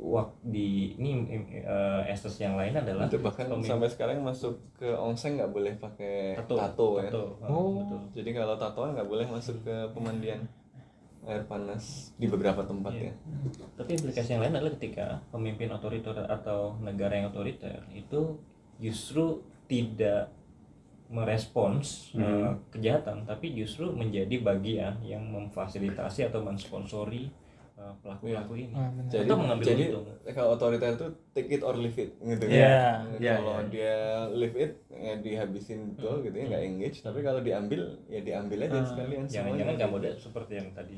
estes yang lain adalah itu bahkan sampai sekarang masuk ke onsen nggak boleh pakai tato ya. Betul. Jadi kalau tatoan nggak boleh masuk ke pemandian air panas di beberapa tempat ya. Tapi implikasi yang lain adalah ketika pemimpin otoriter atau negara yang otoriter itu justru tidak merespons kejahatan, tapi justru menjadi bagian yang memfasilitasi atau mensponsori pelaku-pelaku ini. Jadi atau mengambil untung. Kalau otoriter itu take it or leave it gitu Iya. kan. Kalau dia leave it ya dihabisin betul gitu ya, nggak engage. Tapi kalau diambil ya diambil aja sekalian Jangan-jangan semuanya. Kamboja seperti yang tadi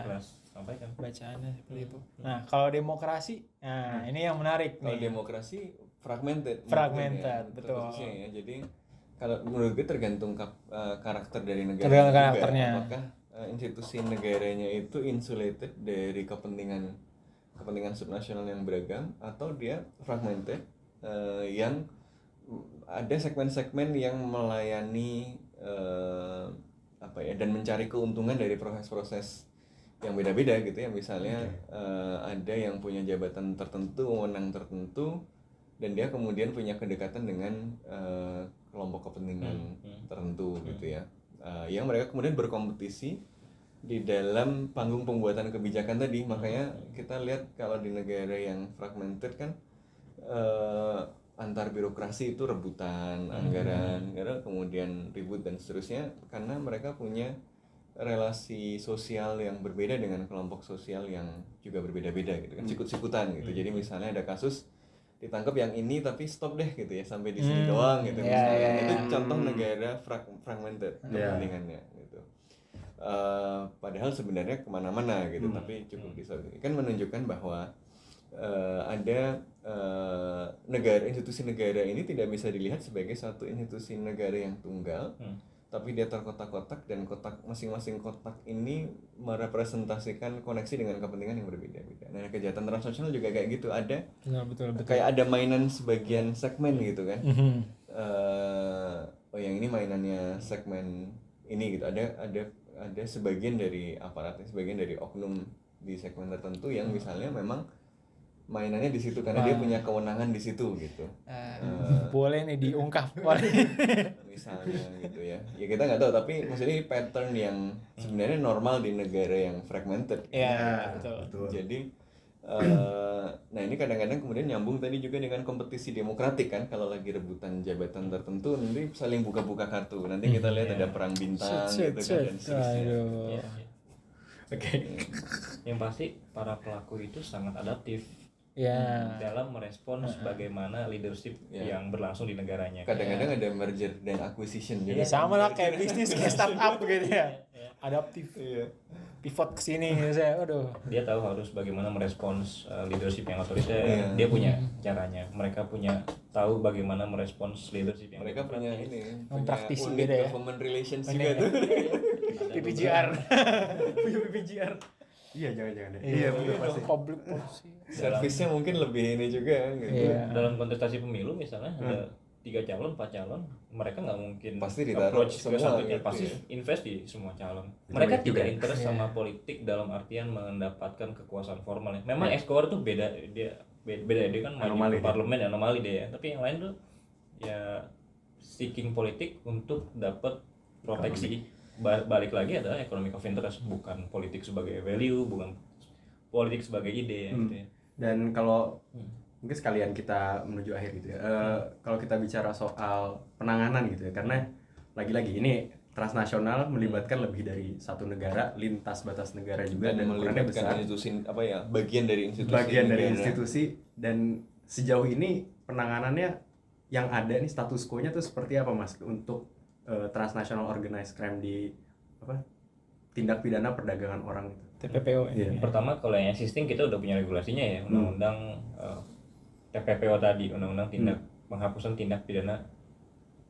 kelas sampaikan. Bacaannya seperti itu. Nah, kalau demokrasi, nah ini yang menarik Kalau nih. demokrasi fragmented Betul. khususnya ya. Jadi kalau menurut gue tergantung karakter dari negara Tergantung juga. karakternya. Apakah institusi negaranya itu insulated dari kepentingan subnasional yang beragam, atau dia fragmented yang ada segmen-segmen yang melayani dan mencari keuntungan dari proses-proses yang beda-beda gitu ya. Misalnya ada yang punya jabatan tertentu, wewenang tertentu, dan dia kemudian punya kedekatan dengan kelompok kepentingan tertentu gitu ya, yang mereka kemudian berkompetisi di dalam panggung pembuatan kebijakan tadi. Makanya kita lihat kalau di negara yang fragmented kan antar birokrasi itu rebutan anggaran, kemudian ribut dan seterusnya, karena mereka punya relasi sosial yang berbeda dengan kelompok sosial yang juga berbeda-beda gitu kan, sikut-sikutan gitu. Jadi misalnya ada kasus ditangkap yang ini tapi stop deh gitu ya, sampai di sini doang gitu misalnya. Itu contoh negara fragmented kepentingannya gitu. Padahal sebenarnya kemana-mana gitu, tapi cukup disolusi. Kan menunjukkan bahwa ada institusi negara ini tidak bisa dilihat sebagai satu institusi negara yang tunggal, tapi dia terkotak-kotak, dan masing-masing kotak ini merepresentasikan koneksi dengan kepentingan yang berbeda-beda. Nah, kejahatan transnasional juga kayak gitu, ada Betul. kayak ada mainan sebagian segmen gitu kan. Yang ini mainannya segmen ini gitu, ada sebagian dari aparatnya, sebagian dari oknum di segmen tertentu yang misalnya memang mainannya di situ karena dia punya kewenangan di situ gitu. Boleh nih diungkap Misalnya gitu ya. Ya kita nggak tahu, tapi maksudnya ini pattern yang sebenarnya normal di negara yang fragmented. Iya, betul. Jadi nah ini kadang-kadang kemudian nyambung tadi juga dengan kompetisi demokratik kan. Kalau lagi rebutan jabatan tertentu nanti saling buka-buka kartu. Nanti kita lihat ada perang bintang gitu kan, dan seterusnya. Yang pasti para pelaku itu sangat adaptif dalam merespons bagaimana leadership yang berlangsung di negaranya. Kadang-kadang ada merger dan acquisition juga. Sama lah kayak bisnis, kayak startup gitu ya. Adaptif. Pivot ke sini saya. Dia tahu harus bagaimana merespons leadership yang otoriter. Dia punya caranya. Mereka punya tahu bagaimana merespons leadership yang mereka punya ini, praktisi punya beda ya. government relations juga tuh. PPGR. Punya PPGR. Iya, jangan-jangan. Iya, betul pasti. Public policy. Servisnya mungkin lebih ini juga gitu. Dalam kontestasi pemilu misalnya ada 3 calon, 4 calon, mereka nggak mungkin pasti ditaruh approach ke semua satunya, gitu pasti ya. invest di semua calon. Mereka tidak interest sama politik dalam artian mendapatkan kekuasaan formal. Memang Escobar tuh beda dia kan maju ke parlemen anomali dia, tapi yang lain tuh ya seeking politik untuk dapat proteksi. Balik lagi adalah economic of interest, bukan politik sebagai value, bukan politik sebagai ide gitu ya. Dan kalau mungkin sekalian kita menuju akhir gitu ya, kalau kita bicara soal penanganan gitu ya, karena lagi-lagi ini transnasional melibatkan lebih dari satu negara, lintas batas negara juga, dan ukurannya besar, bagian dari institusi, dan sejauh ini penanganannya yang ada nih status quo-nya tuh seperti apa Mas untuk transnational organized crime di tindak pidana perdagangan orang itu? TPPO ini. Pertama kalau yang existing kita udah punya regulasinya ya, undang-undang TPPO tadi, undang-undang tindak penghapusan tindak pidana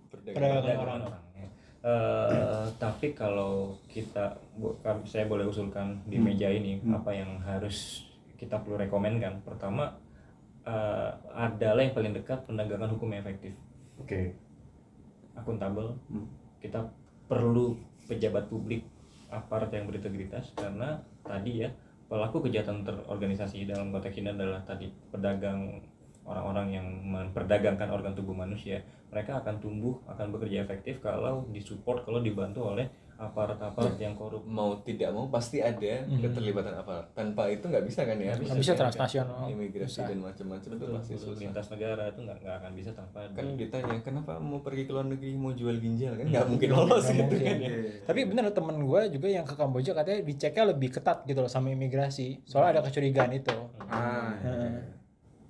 Perdagangan orang. ya. Tapi kalau saya boleh usulkan di meja ini apa yang harus kita perlu rekomenkan. Pertama adalah yang paling dekat penegakan hukum yang efektif, akuntabel. Kita perlu pejabat publik, aparat yang berintegritas, karena tadi ya pelaku kejahatan terorganisasi dalam konteks ini adalah tadi pedagang, orang-orang yang memperdagangkan organ tubuh manusia. Mereka akan tumbuh, akan bekerja efektif kalau disupport, kalau dibantu oleh aparat-aparat yang korup. Mau tidak mau pasti ada keterlibatan aparat. Tanpa itu nggak bisa kan ya? Nggak bisa transnasional. Imigrasi dan macam-macam itu pasti susah. Lintas negara itu nggak akan bisa tanpa Kan ditanya kenapa mau pergi ke luar negeri mau jual ginjal kan nggak mungkin lolos gitu kan ya. Tapi bener temen gue juga yang ke Kamboja katanya diceknya lebih ketat gitu loh sama imigrasi. Soalnya ada kecurigaan itu.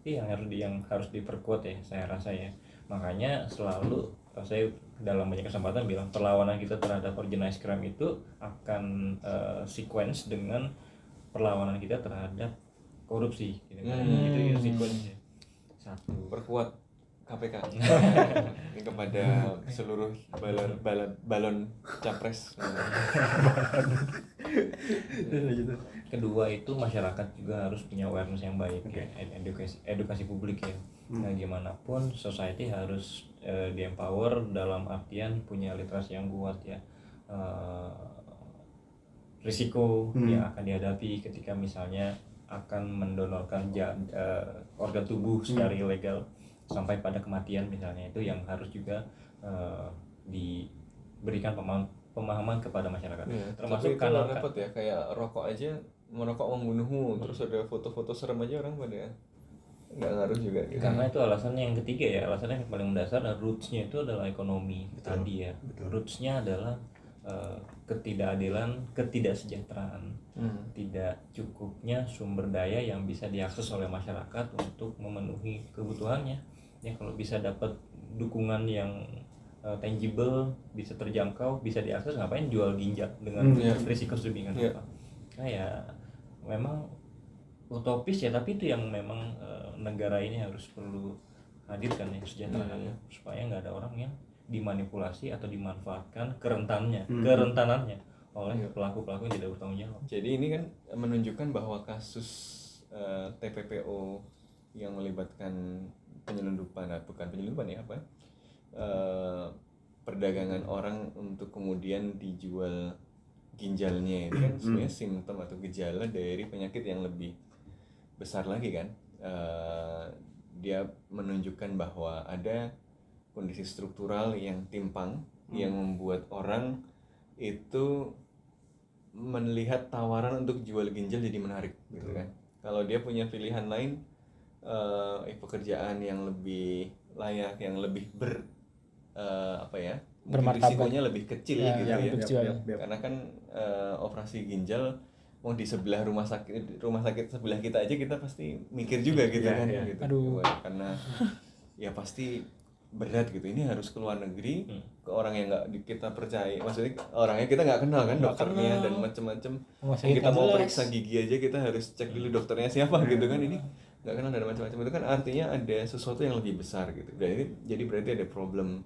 yang harus diperkuat ya, saya rasa ya. Makanya selalu saya dalam banyak kesempatan bilang perlawanan kita terhadap organized crime itu akan sequence dengan perlawanan kita terhadap korupsi gitu kan. Itu ya sequence. Satu, Perkuat KPK ini kepada seluruh balon capres. kedua itu masyarakat juga harus punya awareness yang baik ya, edukasi publik ya. Nah, gimana pun society harus di-empower dalam artian punya literasi yang kuat ya. Risiko yang akan dihadapi ketika misalnya akan mendonorkan organ tubuh secara ilegal sampai pada kematian misalnya, itu yang harus juga diberikan pemahaman kepada masyarakat. Ya, Termasuk tapi itu karena repot ya, kayak rokok aja, merokok membunuhmu, terus ada foto-foto serem aja orang pada nggak ngaruh juga gitu. karena itu alasannya yang ketiga ya, alasannya yang paling mendasar dan rootsnya itu adalah ekonomi. Tadi ya, rootsnya adalah ketidakadilan, ketidaksejahteraan, tidak cukupnya sumber daya yang bisa diakses oleh masyarakat untuk memenuhi kebutuhannya. Ya, kalau bisa dapat dukungan yang tangible, bisa terjangkau, bisa diakses, ngapain jual ginjal dengan risiko sedemikian apa? Nah ya memang utopis ya, tapi itu yang memang negara ini harus perlu hadirkan ya, kesejahteraannya, supaya nggak ada orang yang dimanipulasi atau dimanfaatkan kerentanannya oleh pelaku-pelaku yang tidak bertanggung jawab. Jadi ini kan menunjukkan bahwa kasus TPPO yang melibatkan perdagangan orang untuk kemudian dijual ginjalnya itu kan sebenarnya simptom atau gejala dari penyakit yang lebih besar lagi kan. Dia menunjukkan bahwa ada kondisi struktural yang timpang yang membuat orang itu melihat tawaran untuk jual ginjal jadi menarik gitu kan. Kalau dia punya pilihan lain, pekerjaan yang lebih layak, yang lebih mungkin risikonya lebih kecil gitu ya. Karena kan operasi ginjal mau di sebelah rumah sakit sebelah kita aja kita pasti mikir juga gitu kan. Gitu. Aduh. Karena ya pasti berat gitu, ini harus ke luar negeri ke orang yang nggak kita percaya, maksudnya orangnya kita nggak kenal kan, dokternya dan macam-macam. Kita mau periksa gigi aja kita harus cek dulu dokternya siapa gitu kan, ini nggak kenal dan macam-macam. Itu kan artinya ada sesuatu yang lebih besar gitu. Jadi berarti ada problem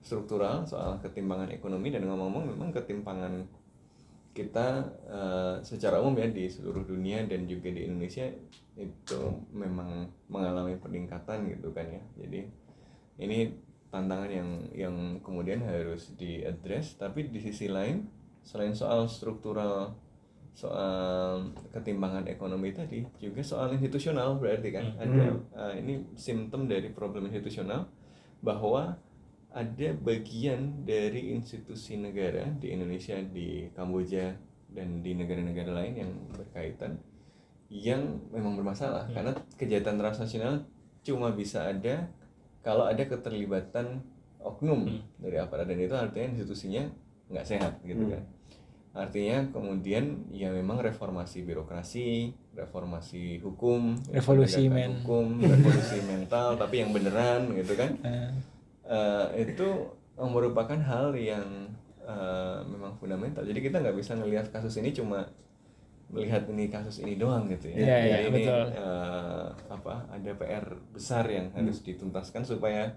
struktural soal ketimpangan ekonomi, dan ngomong-ngomong memang ketimpangan kita secara umum ya di seluruh dunia dan juga di Indonesia itu memang mengalami peningkatan gitu kan ya. Jadi ini tantangan yang kemudian harus diadres. Tapi di sisi lain, selain soal struktural, soal ketimpangan ekonomi tadi, juga soal institusional berarti kan ada ini simptom dari problem institusional, bahwa ada bagian dari institusi negara di Indonesia, di Kamboja dan di negara-negara lain yang berkaitan yang memang bermasalah. Karena kejahatan transnasional cuma bisa ada kalau ada keterlibatan oknum dari aparat, dan itu artinya institusinya nggak sehat gitu kan. Artinya kemudian ya memang reformasi birokrasi, reformasi hukum, revolusi mental, tapi yang beneran gitu kan. Itu merupakan hal yang memang fundamental. Jadi kita nggak bisa ngelihat kasus ini cuma melihat ini kasus ini doang gitu ya. Iya, iya, Jadi ini betul. ada PR besar yang harus dituntaskan supaya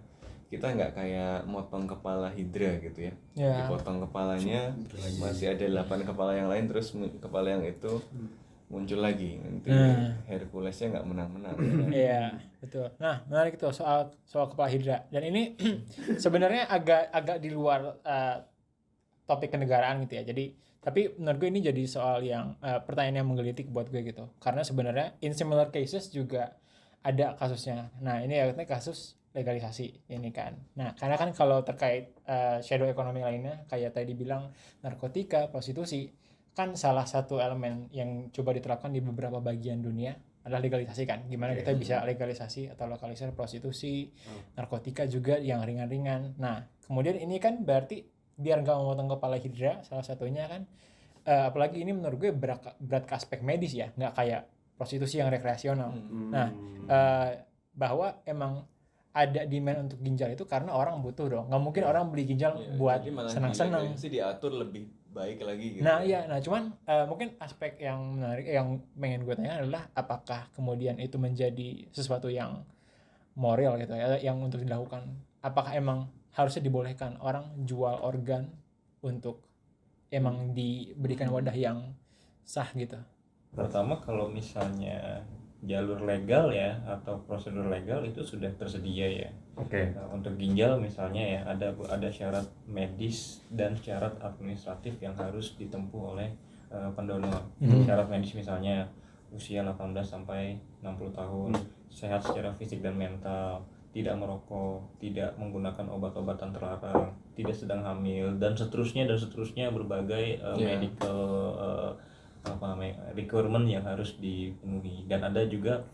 kita nggak kayak motong kepala hidra gitu ya. Ya. Dipotong kepalanya, masih ada 8 kepala yang lain, terus kepala yang itu muncul lagi. Nanti Herculesnya nggak menang-menang. Iya, betul. Nah, menarik tuh soal kepala hidra. Dan ini sebenarnya agak di luar topik kenegaraan gitu ya. Jadi, tapi menurut gue ini jadi soal yang pertanyaan yang menggelitik buat gue gitu. Karena sebenarnya in similar cases juga ada kasusnya. Nah, ini artinya kasus legalisasi ini kan. Nah, karena kan kalau terkait shadow economy lainnya kayak tadi bilang narkotika, prostitusi, kan salah satu elemen yang coba diterapkan di beberapa bagian dunia adalah legalisasi kan. Gimana kita bisa legalisasi atau lokalisir prostitusi, narkotika juga yang ringan-ringan. Nah, kemudian ini kan berarti biar nggak memotong kepala hidra salah satunya kan. Apalagi ini menurut gue berat ke aspek medis ya, nggak kayak prostitusi yang rekreasional. Nah, bahwa emang ada demand untuk ginjal itu karena orang butuh dong. Nggak mungkin orang beli ginjal buat senang-senang. Sih diatur lebih baik lagi gitu. Nah iya, nah cuman mungkin aspek yang menarik yang pengen gue tanya adalah apakah kemudian itu menjadi sesuatu yang moral gitu ya, yang untuk dilakukan. Apakah emang harusnya dibolehkan orang jual organ untuk emang diberikan wadah yang sah gitu? Pertama kalau misalnya jalur legal ya atau prosedur legal itu sudah tersedia ya. Oke. Nah, untuk ginjal misalnya ya ada syarat medis dan syarat administratif yang harus ditempuh oleh pendonor. Syarat medis misalnya usia 18 sampai 60 tahun, sehat secara fisik dan mental, tidak merokok, tidak menggunakan obat-obatan terlarang, tidak sedang hamil dan seterusnya berbagai medical requirement yang harus dipenuhi. Dan ada juga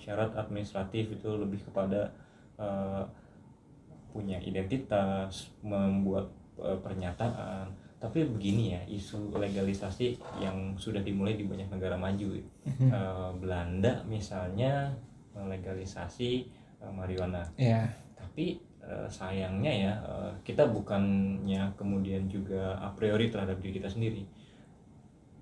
syarat administratif itu lebih kepada punya identitas, membuat pernyataan. Tapi begini ya, isu legalisasi yang sudah dimulai di banyak negara maju. Belanda misalnya legalisasi marijuana. Iya. Tapi sayangnya ya kita bukannya kemudian juga a priori terhadap diri kita sendiri.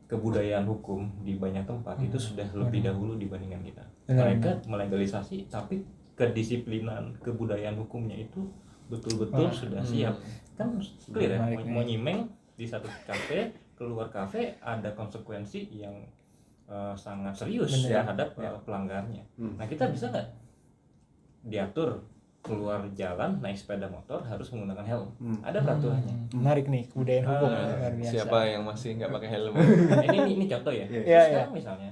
Kebudayaan hukum di banyak tempat itu sudah lebih dahulu dibandingkan kita. Mereka melegalisasi tapi kedisiplinan kebudayaan hukumnya itu betul-betul sudah siap. Kan clear ya, mau nyimeng di satu kafe, keluar kafe ada konsekuensi yang sangat serius terhadap pelanggarnya. Nah kita bisa nggak diatur keluar jalan naik sepeda motor harus menggunakan helm? Ada peraturannya. Menarik nih kebudayaan hukum luar biasa. Siapa yang masih nggak pakai helm? ini contoh ya. Iya, Sekarang misalnya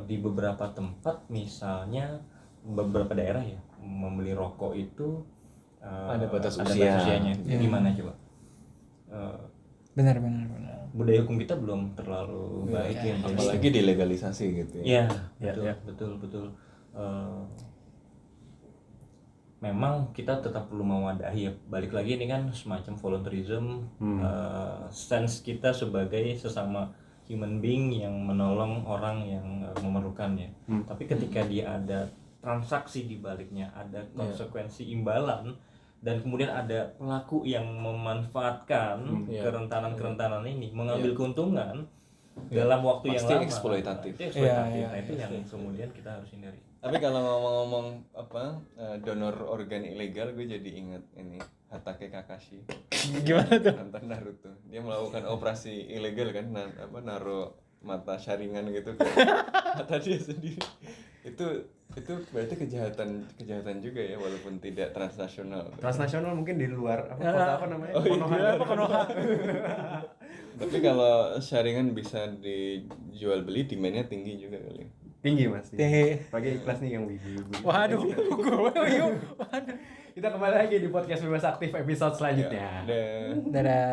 di beberapa tempat misalnya beberapa daerah ya membeli rokok itu ada batas usianya. Gimana coba? Benar. Budaya hukum kita belum terlalu baik ya. Apalagi dilegalisasi gitu ya. Iya, betul. Memang kita tetap perlu mewadahi ya. Balik lagi ini kan semacam volunteerism, sense kita sebagai sesama human being yang menolong orang yang memerlukannya. Tapi ketika dia ada transaksi di baliknya, ada konsekuensi imbalan, dan kemudian ada pelaku yang memanfaatkan kerentanan ini, mengambil keuntungan dalam waktu yang lama. Eksploitatif. Itu yang kemudian kita harus hindari. Tapi kalau ngomong-ngomong donor organ ilegal, gue jadi ingat ini Hatake Kakashi. Gimana tuh? Mantan Naruto. Dia melakukan operasi ilegal kan, naruh mata sharingan gitu ke mata dia sendiri. Itu berarti kejahatan juga ya, walaupun tidak transnasional. Transnasional mungkin di luar kota apa namanya? Konoha. Tapi kalau sharingan bisa dijual beli, demand-nya tinggi juga kali. Tinggi Mas. Tinggi. Pakai ikhlas nih yang wibu-wibu. Waduh. Kita kembali lagi di podcast Bebas Aktif episode selanjutnya. Ya, Dadah.